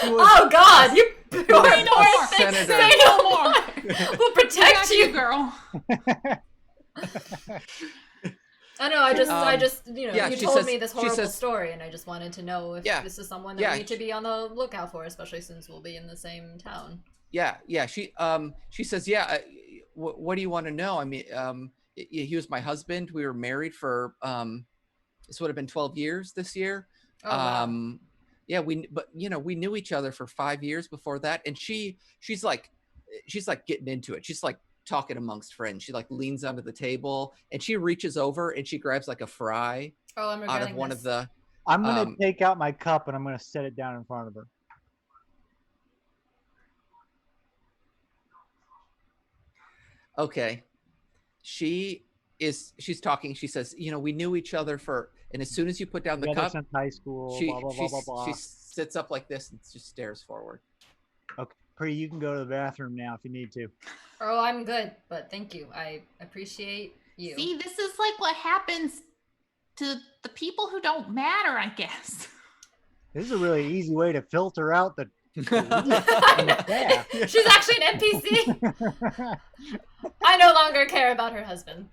Oh God! You was poor a thing. senator. Say no more. We'll protect Got you. girl. I know. I just yeah, you she told says- me this she horrible says- story, and I just wanted to know if Yeah. this is someone that Yeah, we need to be on the lookout for, especially since we'll be in the same town. Yeah. She says, yeah. What do you want to know? I mean, he was my husband. We were married for this would have been 12 years this year. Oh, wow. Yeah, we knew each other for 5 years before that, and she's like getting into it. She's like talking amongst friends. She like leans onto the table and she reaches over and she grabs like a fry Oh, I'm out regretting of one this. of the. I'm gonna take out my cup and I'm gonna set it down in front of her. Okay, she's talking. She says, we knew each other and as soon as you put down the Together cup, since high school. she Blah blah blah blah blah. she sits up like this and just stares forward. Okay, Pri, you can go to the bathroom now if you need to. Oh, I'm good, but thank you. I appreciate you. See, this is like what happens to the people who don't matter, I guess. This is a really easy way to filter out the. Yeah. She's actually an NPC. I no longer care about her husband.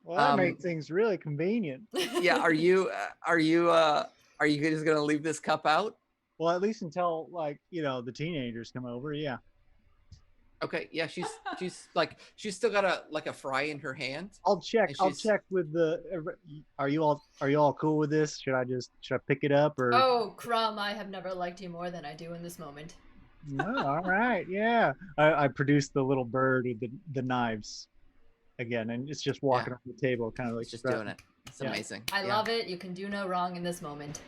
Well, that makes things really convenient. Yeah, are you just gonna leave this cup out? Well, at least until like the teenagers come over. Yeah. Okay, yeah, she's she's still got a fry in her hand. I'll check. And I'll she's- check with the. Are you all cool with this? Should I pick it up or? Oh, Crumb, I have never liked you more than I do in this moment. No, all right, yeah. I produced the little bird with the knives again, and it's just walking Yeah. on the table, kind of like It's just doing it. It's Yeah. amazing. I Yeah. love it. You can do no wrong in this moment.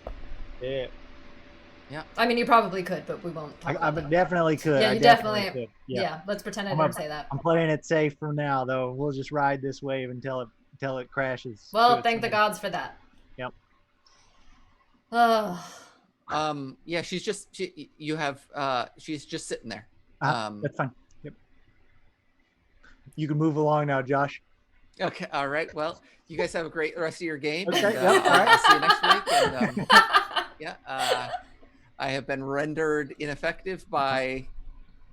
Yeah, I mean, you probably could, but we won't talk I about that. definitely could. Yeah, I you definitely. could. Yeah. Let's pretend I I'm didn't a- say that. I'm playing it safe for now, though. We'll just ride this wave until it crashes. to Well, its thank the end. gods for that. Yep. Oh, Yeah, she's just she's just sitting there. That's fine. Yep. You can move along now, Josh. Okay, all right. Well, you guys have a great rest of your game. Okay, And, yep, all right. I'll see you next week. And yeah, I have been rendered ineffective by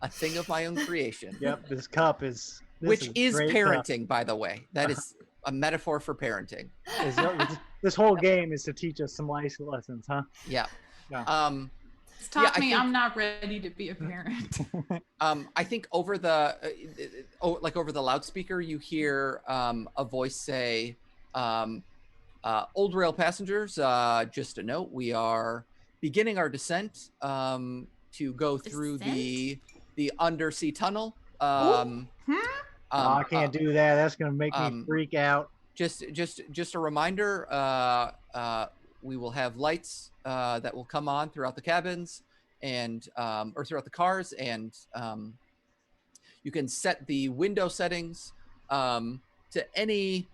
a thing of my own creation. Yep. This cup is. Which is great cup. parenting, by the way. That is a metaphor for parenting. This whole game is to teach us some life lessons, huh? Yeah. Yeah. Stop I me. think- I'm not ready to be a parent. I think over the over the loudspeaker, you hear a voice say, "Old rail passengers, just a note: we are beginning our descent to go through the undersea tunnel." I can't do that. That's gonna make me freak out. Just a reminder, we will have lights that will come on throughout the cabins and or throughout the cars, and you can set the window settings to any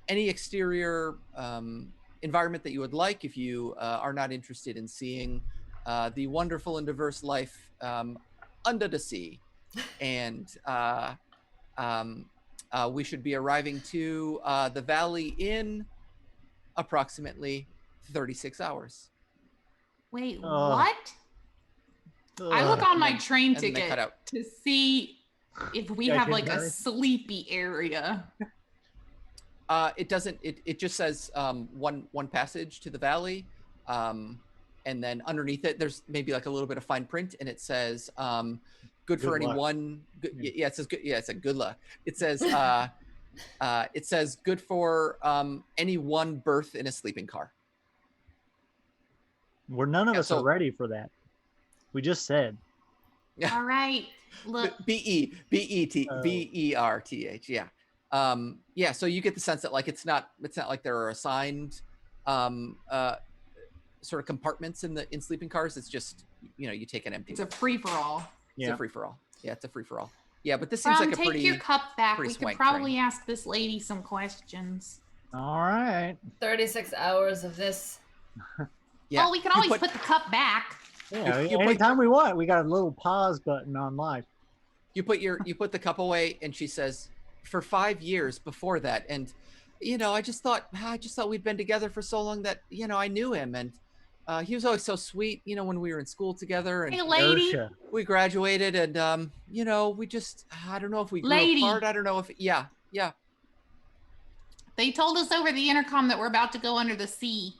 exterior environment that you would like. If you are not interested in seeing the wonderful and diverse life under the sea, and we should be arriving to the valley in approximately 36 hours. Wait, Ugh. what? I look on my train and then they cut ticket out. to see if we Yeah, have get like a married. sleepy area. It doesn't. It just says one passage to the valley, and then underneath it, there's maybe like a little bit of fine print, and it says good for Good luck. anyone. Good, Yeah. yeah, it says good. Yeah, it said good luck. It says good for any one berth in a sleeping car. None of Yeah, us are so- ready for that. We just said. Yeah. All right, look. B-E-R-T-H. Yeah. Yeah. So you get the sense that like it's not like there are assigned sort of compartments in sleeping cars. It's just, you take an empty. It's a free for all. It's Yeah. a free for all. Yeah, it's a free for all. Yeah, but this seems like a take pretty. your cup back. pretty We could swank probably train. ask this lady some questions. All right. 36 hours of this. Yeah. Oh, we can you always put- put the cup back. Yeah. You put- Anytime we want, we got a little pause button on live. You put the cup away, and she says, "For 5 years before that, and I just thought we'd been together for so long that I knew him, and he was always so sweet. When we were in school together, and Hey, lady. Inertia. we graduated, and we just I don't know if we grew Lady. apart. I don't know if yeah. They told us over the intercom that we're about to go under the sea.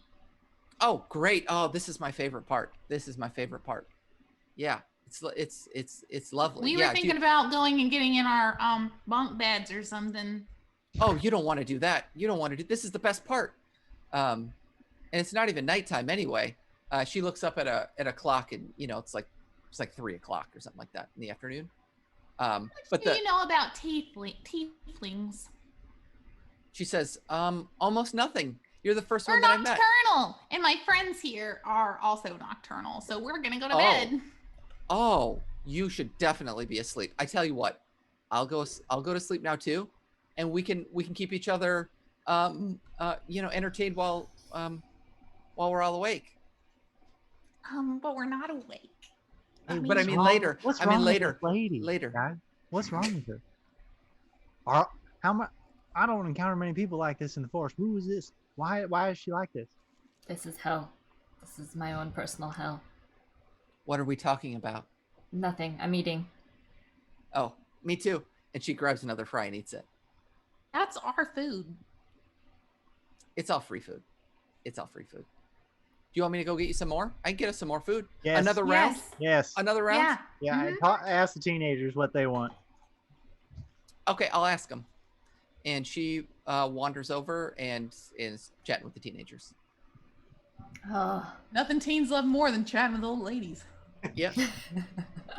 Oh, great. Oh, this is my favorite part. Yeah, it's lovely. We yeah, were thinking about going and getting in our bunk beds or something. Oh, you don't want to do that. You don't want to do. This is the best part. And it's not even nighttime anyway. She looks up at a clock, and it's like 3 o'clock or something like that in the afternoon. But What do you know about tieflings? she says, almost nothing. You're the first We're one that I met. nocturnal, and my friends here are also nocturnal, so we're gonna go to Oh. bed. Oh, you should definitely be asleep. I tell you what, I'll go to sleep now too, and we can keep each other, entertained while we're all awake. But we're not awake. Hey, But I what's mean wrong- later. What's I wrong mean with later. this lady? Later. Guys? What's wrong with her? How much? I don't encounter many people like this in the forest. Who is this? Why is she like this? This is hell. This is my own personal hell. What are we talking about? Nothing. I'm eating. Oh, me too. And she grabs another fry and eats it. That's our food. It's all free food. It's all free food. you want me to go get you some more? I can get us some more food. Yes. Another round? Yes. Yes. Another round? Yeah. Yeah. Mhm. Ask the teenagers what they want. Okay, I'll ask them. And she wanders over and is chatting with the teenagers. Oh. Nothing teens love more than chatting with old ladies. Yeah.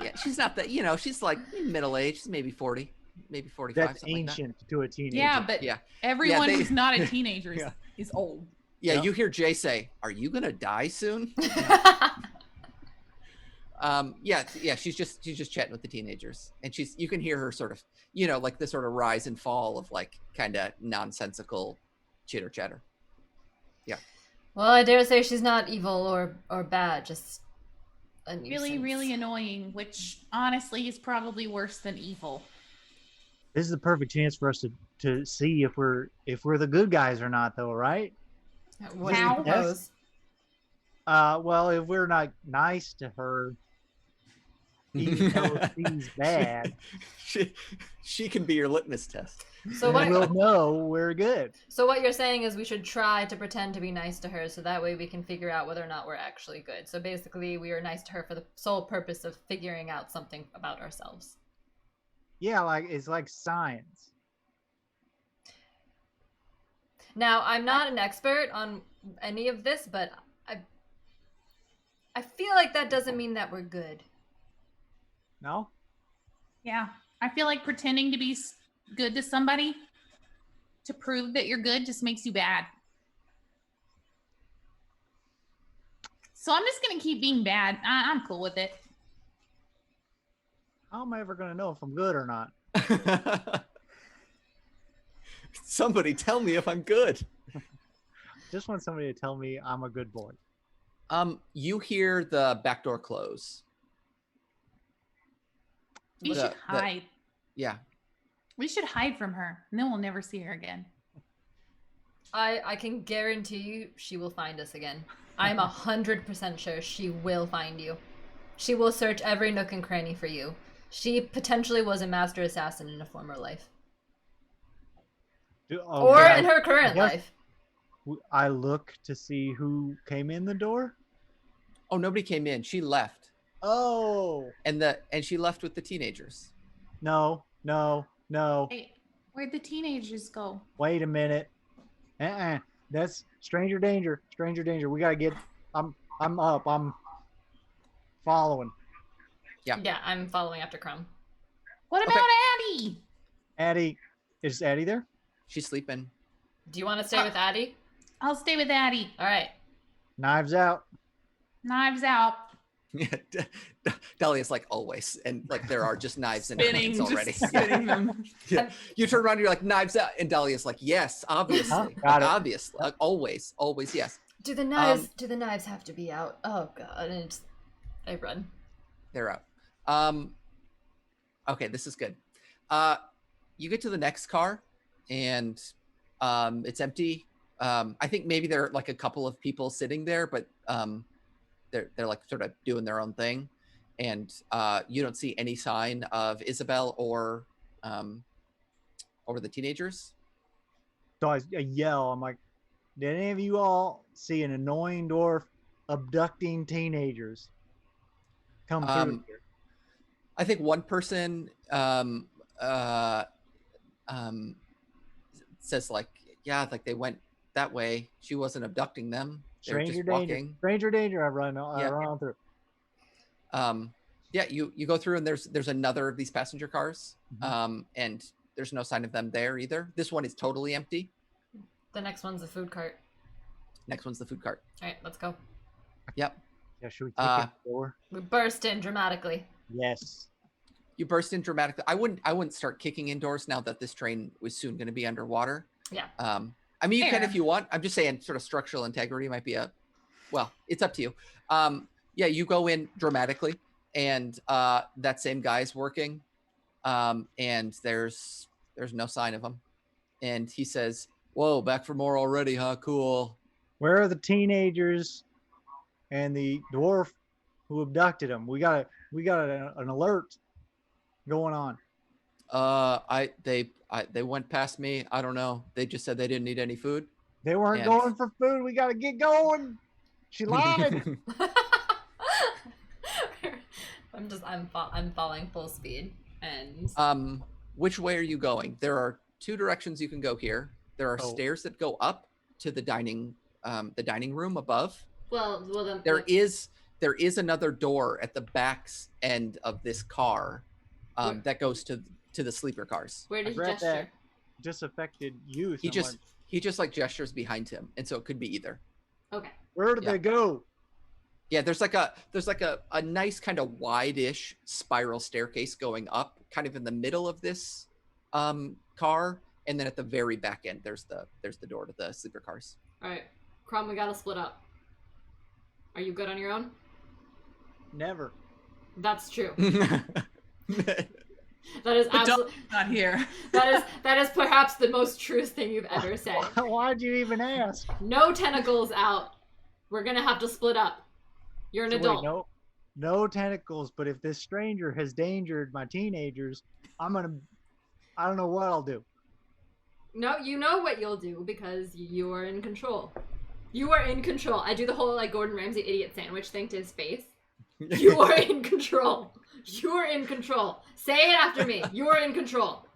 Yeah, she's not that, she's like middle-aged. She's maybe 40, maybe 45, That's something ancient to a teenager. Yeah, but Yeah. everyone they- who's not a teenager Yeah. is old. Yeah, Yep. you hear Jay say, "Are you gonna die soon?" Yeah, she's just chatting with the teenagers, and you can hear her sort of, like the sort of rise and fall of like kind of nonsensical chitter chatter. Yeah. Well, I dare say she's not evil or bad, just a nuisance. Really, really annoying, which honestly is probably worse than evil. This is the perfect chance for us to see if we're the good guys or not, though, right? What do you How? propose? Well, if we're not nice to her, even though she's bad, she can be your litmus test. So then what? we'll know we're good. So what you're saying is we should try to pretend to be nice to her, so that way we can figure out whether or not we're actually good. So basically, we are nice to her for the sole purpose of figuring out something about ourselves. Yeah, like it's like science. Now, I'm not an expert on any of this, but I feel like that doesn't mean that we're good. No? Yeah. I feel like pretending to be good to somebody to prove that you're good just makes you bad. So I'm just going to keep being bad. I'm cool with it. How am I ever going to know if I'm good or not? Somebody tell me if I'm good. Just want somebody to tell me I'm a good boy. You hear the back door close. We should hide. Yeah. We should hide from her, and then we'll never see her again. I can guarantee you she will find us again. I'm 100% sure she will find you. She will search every nook and cranny for you. She potentially was a master assassin in a former life. Or in her current life. I look to see who came in the door. Oh, nobody came in. She left. Oh. And she left with the teenagers. No. Hey, where'd the teenagers go? Wait a minute. That's stranger danger. Stranger danger. We gotta get. I'm up. I'm following. Yeah, I'm following after Crumb. What about Addie? Addie, is Addie there? She's sleeping. Do you want to stay with Addie? I'll stay with Addie. All right. Knives out. Knives out. Yeah, Dahlia's like always, and like there are just knives in her Spinning, hands already. just spinning them. Yeah. You turn around, you're like knives out, and Dahlia's like, yes, obviously, Got it. obviously, like, always, yes. Do the knives have to be out? Oh god, and I run. They're out. Okay, this is good. You get to the next car, and it's empty. I think maybe there are like a couple of people sitting there, but they're like sort of doing their own thing, and you don't see any sign of Isabel or the teenagers. So I yell. I'm like, did any of you all see an annoying dwarf abducting teenagers? Come through here. I think one person says like, yeah, like they went that way. She wasn't abducting them. They were Stranger just danger. walking. Stranger danger. I run through. Yeah, you go through, and there's another of these passenger cars, and there's no sign of them there either. This one is totally empty. The next one's the food cart. Next one's the food cart. All right, let's go. Yep. Yeah, should we kick in the door? We burst in dramatically. Yes. You burst in dramatically. I wouldn't start kicking indoors now that this train was soon going to be underwater. Yeah. I mean, you can Fair. if you want. I'm just saying, sort of structural integrity might be well, it's up to you. Yeah, you go in dramatically, and that same guy's working, and there's no sign of him, and he says, "Whoa, back for more already, huh? Cool." Where are the teenagers and the dwarf who abducted them? We got an alert going on. They went past me. I don't know. They just said they didn't need any food. They weren't And- going for food. We got to get going. She lied. I'm falling full speed and Which way are you going? There are two directions you can go here. There are Oh. stairs that go up to the dining room above. well then There is another door at the back end of this car that goes to the sleeper cars. where did he read gesture? that. Disaffected youth. He I'm just like, he just like gestures behind him, and so it could be either. Okay. where did Yeah. they go? Yeah, there's like a nice kind of wide-ish spiral staircase going up, kind of in the middle of this car, and then at the very back end there's the door to the sleeper cars. All right, Crom, we gotta split up. Are you good on your own? Never. That's true. That's That is The dog absolutely. is not here. That is perhaps the most truest thing you've ever said. Why'd you even ask? No tentacles out. We're gonna have to split up. You're an So adult. wait, no tentacles. But if this stranger has endangered my teenagers, I don't know what I'll do. No, you know what you'll do because you are in control. You are in control. I do the whole like Gordon Ramsay idiot sandwich thing to his face. You are in control. You are in control. Say it after me. You are in control.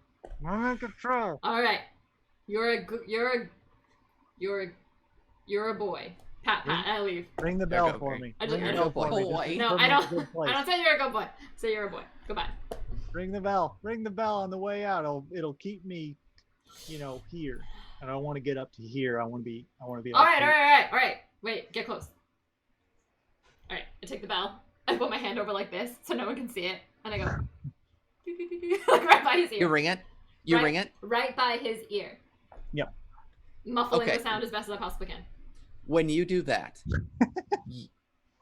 I'm in control. All right. You're a boy. Pat, I leave. Ring the There bell you go, for Greg. me. I just- Ring the I bell just- for me. boy. Just No, put I me in a don't. good place. I don't say you're a good boy. Say you're a boy. Goodbye. Ring the bell. Ring the bell on the way out. It'll keep me, here. I don't want to get up to here. I want to be. All up right, here. all right. Wait, get close. All right, I take the bell. I put my hand over like this so no one can see it, and I go like right by his ear. You ring it. You Right. ring it. Right by his ear. Yep. Muffling Okay. the sound as best as I possibly can. When you do that,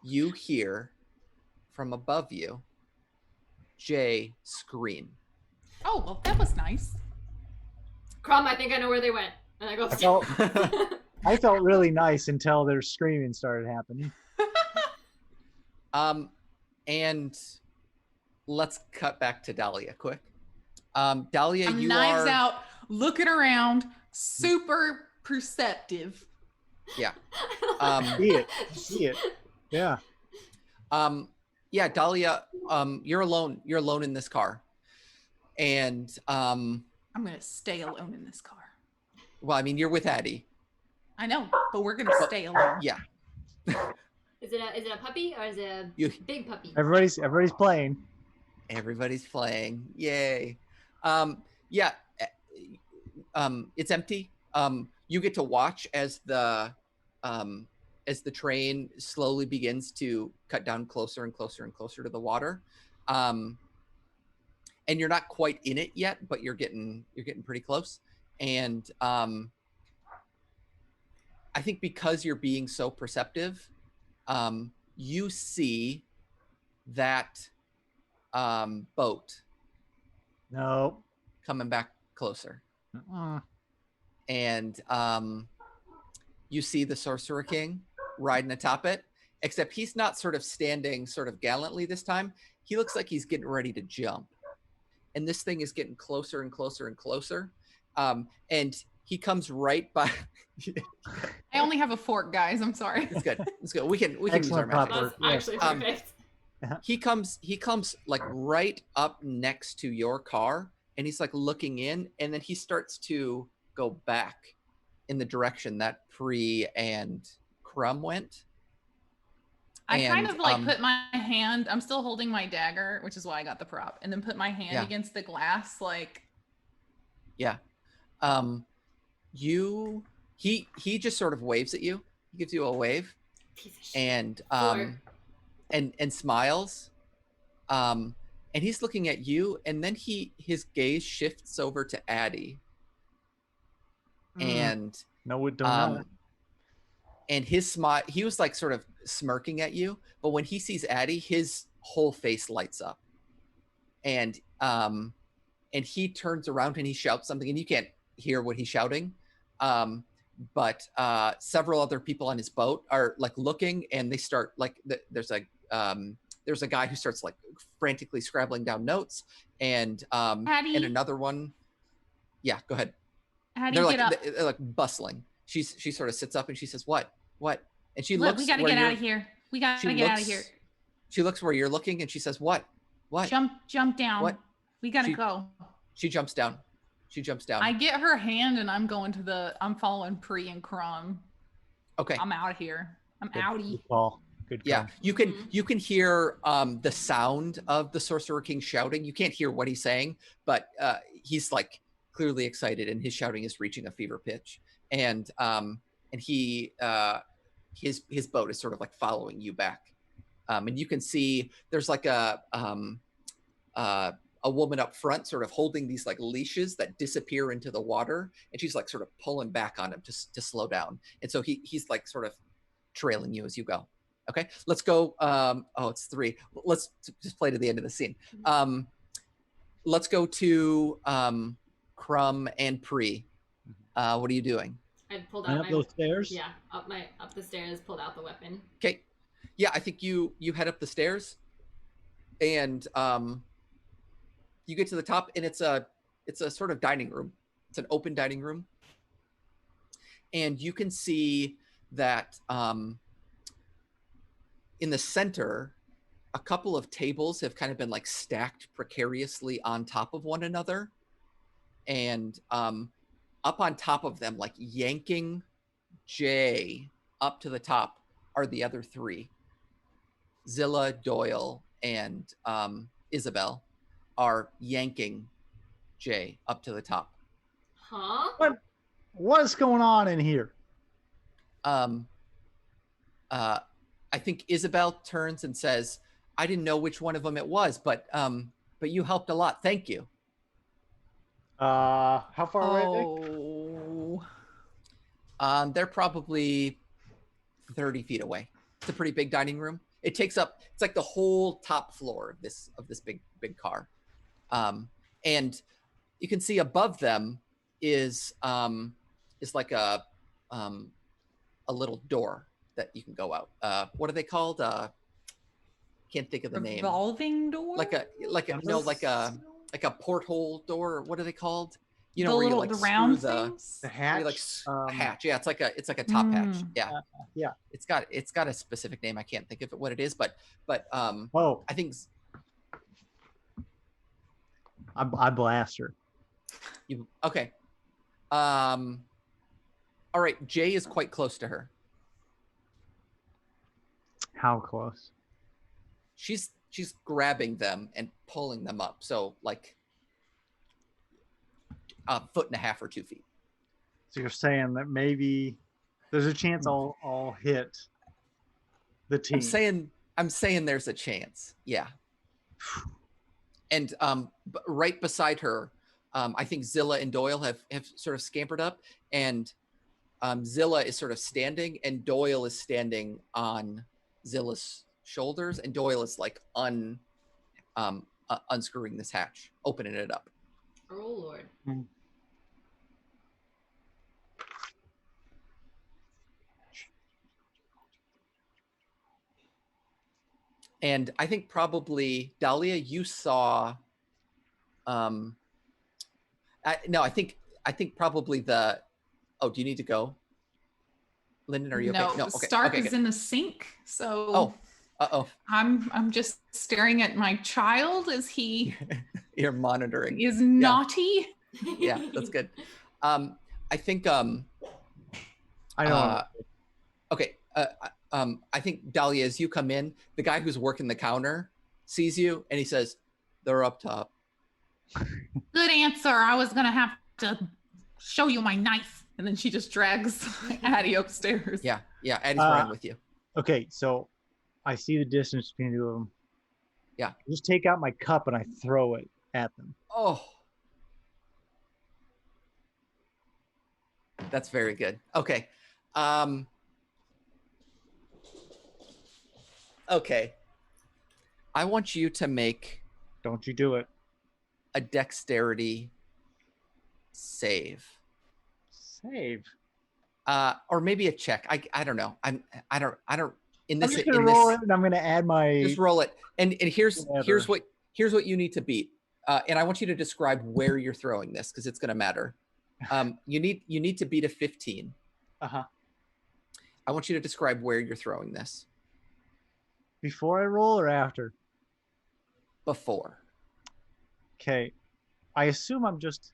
you hear from above you Jay scream. Oh, well, that was nice. Crom, I think I know where they went. And I go, I felt really nice until their screaming started happening. And let's cut back to Dahlia quick. Dahlia, I'm you knives are out, looking around, super perceptive. yeah. See it. Yeah. Yeah, Dahlia, you're alone. You're alone in this car. And I'm gonna stay alone in this car. well, I mean, you're with Addie. I know, but we're gonna stay alone. Yeah. Is it a puppy or is it a You big puppy? Everybody's playing. everybody's playing. Yay. Yeah. It's empty. You get to watch as the train slowly begins to cut down closer and closer and closer to the water. And you're not quite in it yet, but you're getting pretty close. And I think because you're being so perceptive, you see that boat No. coming back closer. Uh-uh. And you see the Sorcerer King riding atop it, except he's not sort of standing sort of gallantly this time. He looks like he's getting ready to jump. And this thing is getting closer and closer and closer. And he comes right by. I only have a fork, guys. I'm sorry. It's good. It's good. We can use our Excellent magic. prop That's Yeah. actually Um, perfect. He comes like right up next to your car, and he's like looking in, and then he starts to go back in the direction that Free and Crumb went. I kind And, of like put my hand, I'm still holding my dagger, which is why I got the prop, and then put my hand Yeah. against the glass, like, Yeah. He just sort of waves at you. He gives you a wave Piece of shit. and smiles. And he's looking at you, and then his gaze shifts over to Addie. And No, it don't. and his smile, he was like sort of smirking at you, but when he sees Addie, his whole face lights up. And he turns around and he shouts something, and you can't hear what he's shouting. But several other people on his boat are like looking, and they start like there's a guy who starts like frantically scrabbling down notes, and Addie? another one. Yeah, go ahead. how do you get up? They're like bustling. She sort of sits up and she says, "What? And she Look, looks. we gotta where get you're- out of here. We gotta she get out of looks- here. She looks where you're looking, and she says, "What? What?" Jump down. What? We gotta She- go. She jumps down. She jumps down. I get her hand and I'm going to I'm following Pri and Crumb. Okay. I'm out of here. I'm outie. Good call. Good call. Yeah, you can hear the sound of the Sorcerer King shouting. You can't hear what he's saying, but he's like clearly excited, and his shouting is reaching a fever pitch. And he his boat is sort of like following you back, and you can see there's like a woman up front, sort of holding these like leashes that disappear into the water, and she's like sort of pulling back on him to slow down. And so he's like sort of trailing you as you go. Okay, let's go. It's 3. Let's just play to the end of the scene. Let's go to Crumb and Pri. What are you doing? I pulled Run out up my those stairs. yeah, up the stairs, pulled out the weapon. Okay, yeah, I think you head up the stairs, and you get to the top, and it's a sort of dining room. It's an open dining room, and you can see that in the center, a couple of tables have kind of been like stacked precariously on top of one another, and up on top of them, like yanking Jay up to the top, are the other 3. Zilla, Doyle, and Isabel are yanking Jay up to the top. Huh? What's going on in here? I think Isabel turns and says, "I didn't know which one of them it was, but you helped a lot. Thank you." How far away? Oh. They're probably 30 feet away. It's a pretty big dining room. It takes up, it's like the whole top floor of this big car. And you can see above them is like a little door that you can go out. What are they called? Can't think of the name. Revolving door? Like a porthole door. Or what are they called? You know, the where little, you like the round screw the things? The where hatch. you, like a hatch. Yeah, it's like a top hatch. Yeah. Yeah. It's got a specific name. I can't think of it what it is, but Oh, I think I blast her. you okay. All right, Jay is quite close to her. How close? She's grabbing them and pulling them up. So like a 1.5 or 2 feet. So you're saying that maybe there's a chance I'll hit the team. I'm saying there's a chance. Yeah. And right beside her, I think Zilla and Doyle have sort of scampered up, and Zilla is sort of standing, and Doyle is standing on Zilla's shoulders, and Doyle is like unscrewing this hatch, opening it up. Oh Lord. And I think probably Dahlia, you saw. No, I think probably the. Oh, do you need to go? Lyndon, are you No, okay? No, okay. Stark okay, is good. in the sink. So Oh, uh-oh. I'm just staring at my child as he You're monitoring. is naughty. Yeah, that's good. I think I know. okay. I think Dahlia, as you come in, the guy who's working the counter sees you, and he says, "They're up top." Good answer. I was gonna have to show you my knife. And then she just drags Addie upstairs. Yeah, Addie's running with you. Okay, so I see the distance between the two of them. Yeah. I just take out my cup and I throw it at them. Oh, that's very good. Okay. Okay. I want you to make Don't you do it. a dexterity save. Save. Or maybe a check. I don't know. I don't in I'm this just gonna in roll this it and I'm gonna add my. just roll it. And here's Whatever. what you need to beat. And I want you to describe where you're throwing this, because it's gonna matter. You need to beat a 15. Uh-huh. I want you to describe where you're throwing this. Before I roll or after? Before. Okay. I assume I'm just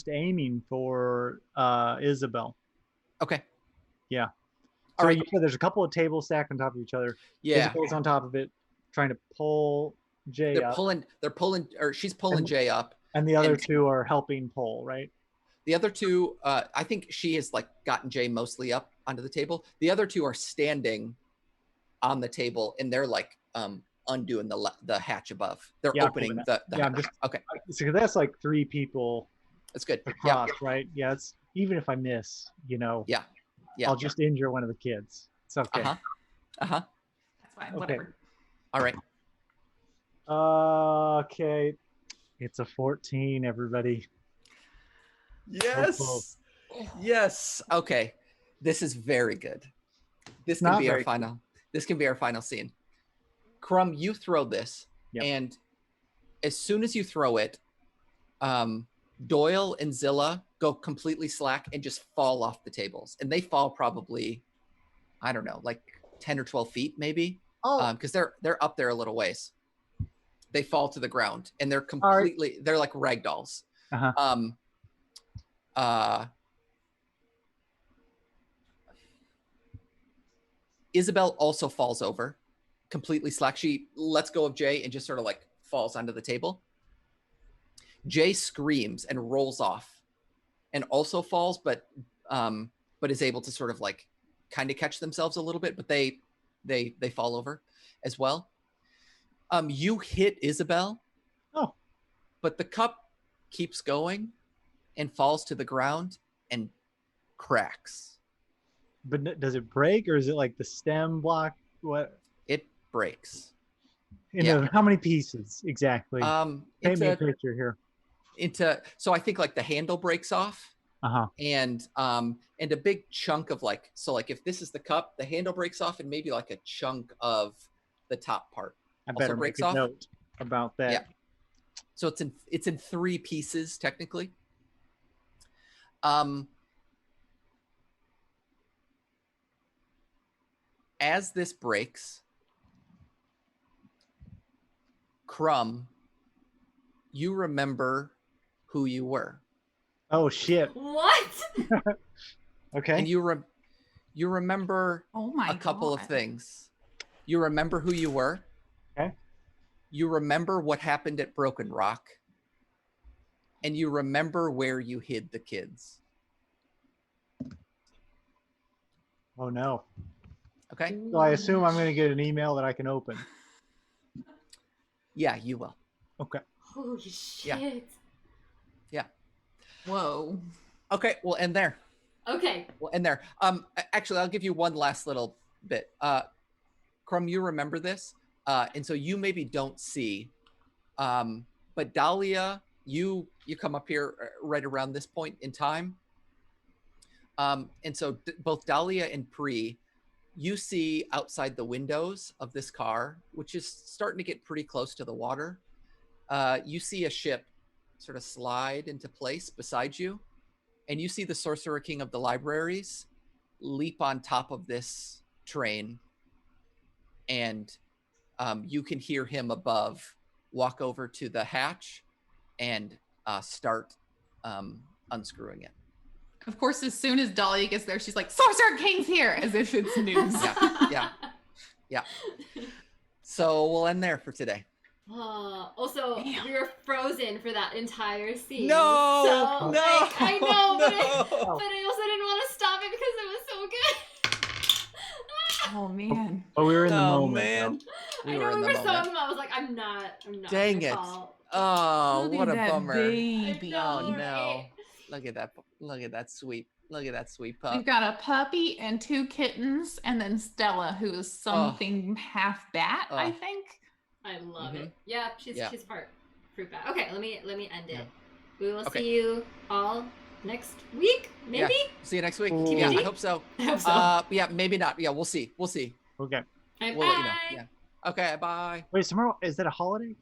aiming for Isabel. Okay. Yeah. All So right. you said there's a couple of tables stacked on top of each other. Yeah. Isabel's on top of it, trying to pull Jay up. They're pulling, or she's pulling Jay up. And the other and- two are helping pull, right? The other two, I think she has like gotten Jay mostly up onto the table. The other two are standing on the table, and they're like undoing the hatch above. They're Yeah, opening the yeah, I'm just okay. So that's like 3 people That's good. across, right? Yeah, it's even if I miss, Yeah. Yeah. I'll just injure one of the kids. It's okay. Uh-huh. That's fine. Okay. Whatever. All right. Okay. It's a 14, everybody. Yes. Yes. Okay. This is very good. This can Not be our very final. This can be our final scene. Crumb, you throw this, Yep. and as soon as you throw it, Doyle and Zilla go completely slack and just fall off the tables, and they fall probably, I don't know, like 10 or 12 feet maybe, because they're up there a little ways. They fall to the ground, and they're completely they're like rag dolls. Uh-huh. Isabel also falls over, completely slack. She lets go of Jay and just sort of like falls onto the table. Jay screams and rolls off, and also falls, but is able to sort of like kind of catch themselves a little bit. But they fall over as well. You hit Isabel. Oh. But the cup keeps going and falls to the ground and cracks. But does it break, or is it like the stem block? What? It breaks. Into how many pieces exactly? Paint me a picture here. So I think like the handle breaks off. Uh-huh. And a big chunk of like, so like if this is the cup, the handle breaks off, and maybe like a chunk of the top part I better also breaks make a off. note about that. Yeah. So it's in 3 pieces technically. As this breaks, Crumb, you remember who you were. Oh shit. What? Okay. And you remember Oh my a couple of God. things. You remember who you were. Okay. You remember what happened at Broken Rock. And you remember where you hid the kids. Oh no. Okay? So I assume I'm going to get an email that I can open. Yeah, you will. Okay. Holy shit. Yeah. Whoa. Okay, we'll end there. Okay. We'll end there. Actually, I'll give you one last little bit. Crumb, you remember this. And so you maybe don't see. But Dahlia, you come up here right around this point in time. And so both Dahlia and Pri, you see outside the windows of this car, which is starting to get pretty close to the water. You see a ship sort of slide into place beside you. And you see the Sorcerer King of the Libraries leap on top of this train. And you can hear him above walk over to the hatch and start unscrewing it. Of course, as soon as Dahlia gets there, she's like, Sorcerer King's here, as if it's news. Yeah. So we'll end there for today. Also, Damn. we were frozen for that entire scene. No, so, no, like, I know, but no. I also didn't want to stop it because it was so good. Oh, man. Oh, we were in the Oh, moment. man. I know we were so in the moment. I was like, I'm not. Dang my it. fault. Oh, Look what at a that bummer. baby. I know, Oh, no. right? Look at that sweet pup. We've got a puppy and 2 kittens, and then Stella, who is something half bat, I think. I love Mhm. it. Yeah, she's part fruit bat. Okay, let me end it. Yeah. We will Okay. see you all next week, maybe. See you next week. Cool. Yeah, I hope so. I hope so. Yeah, maybe not. Yeah, we'll see. Okay. Bye. We'll let you know. Yeah. Okay, bye. Wait, tomorrow, is that a holiday?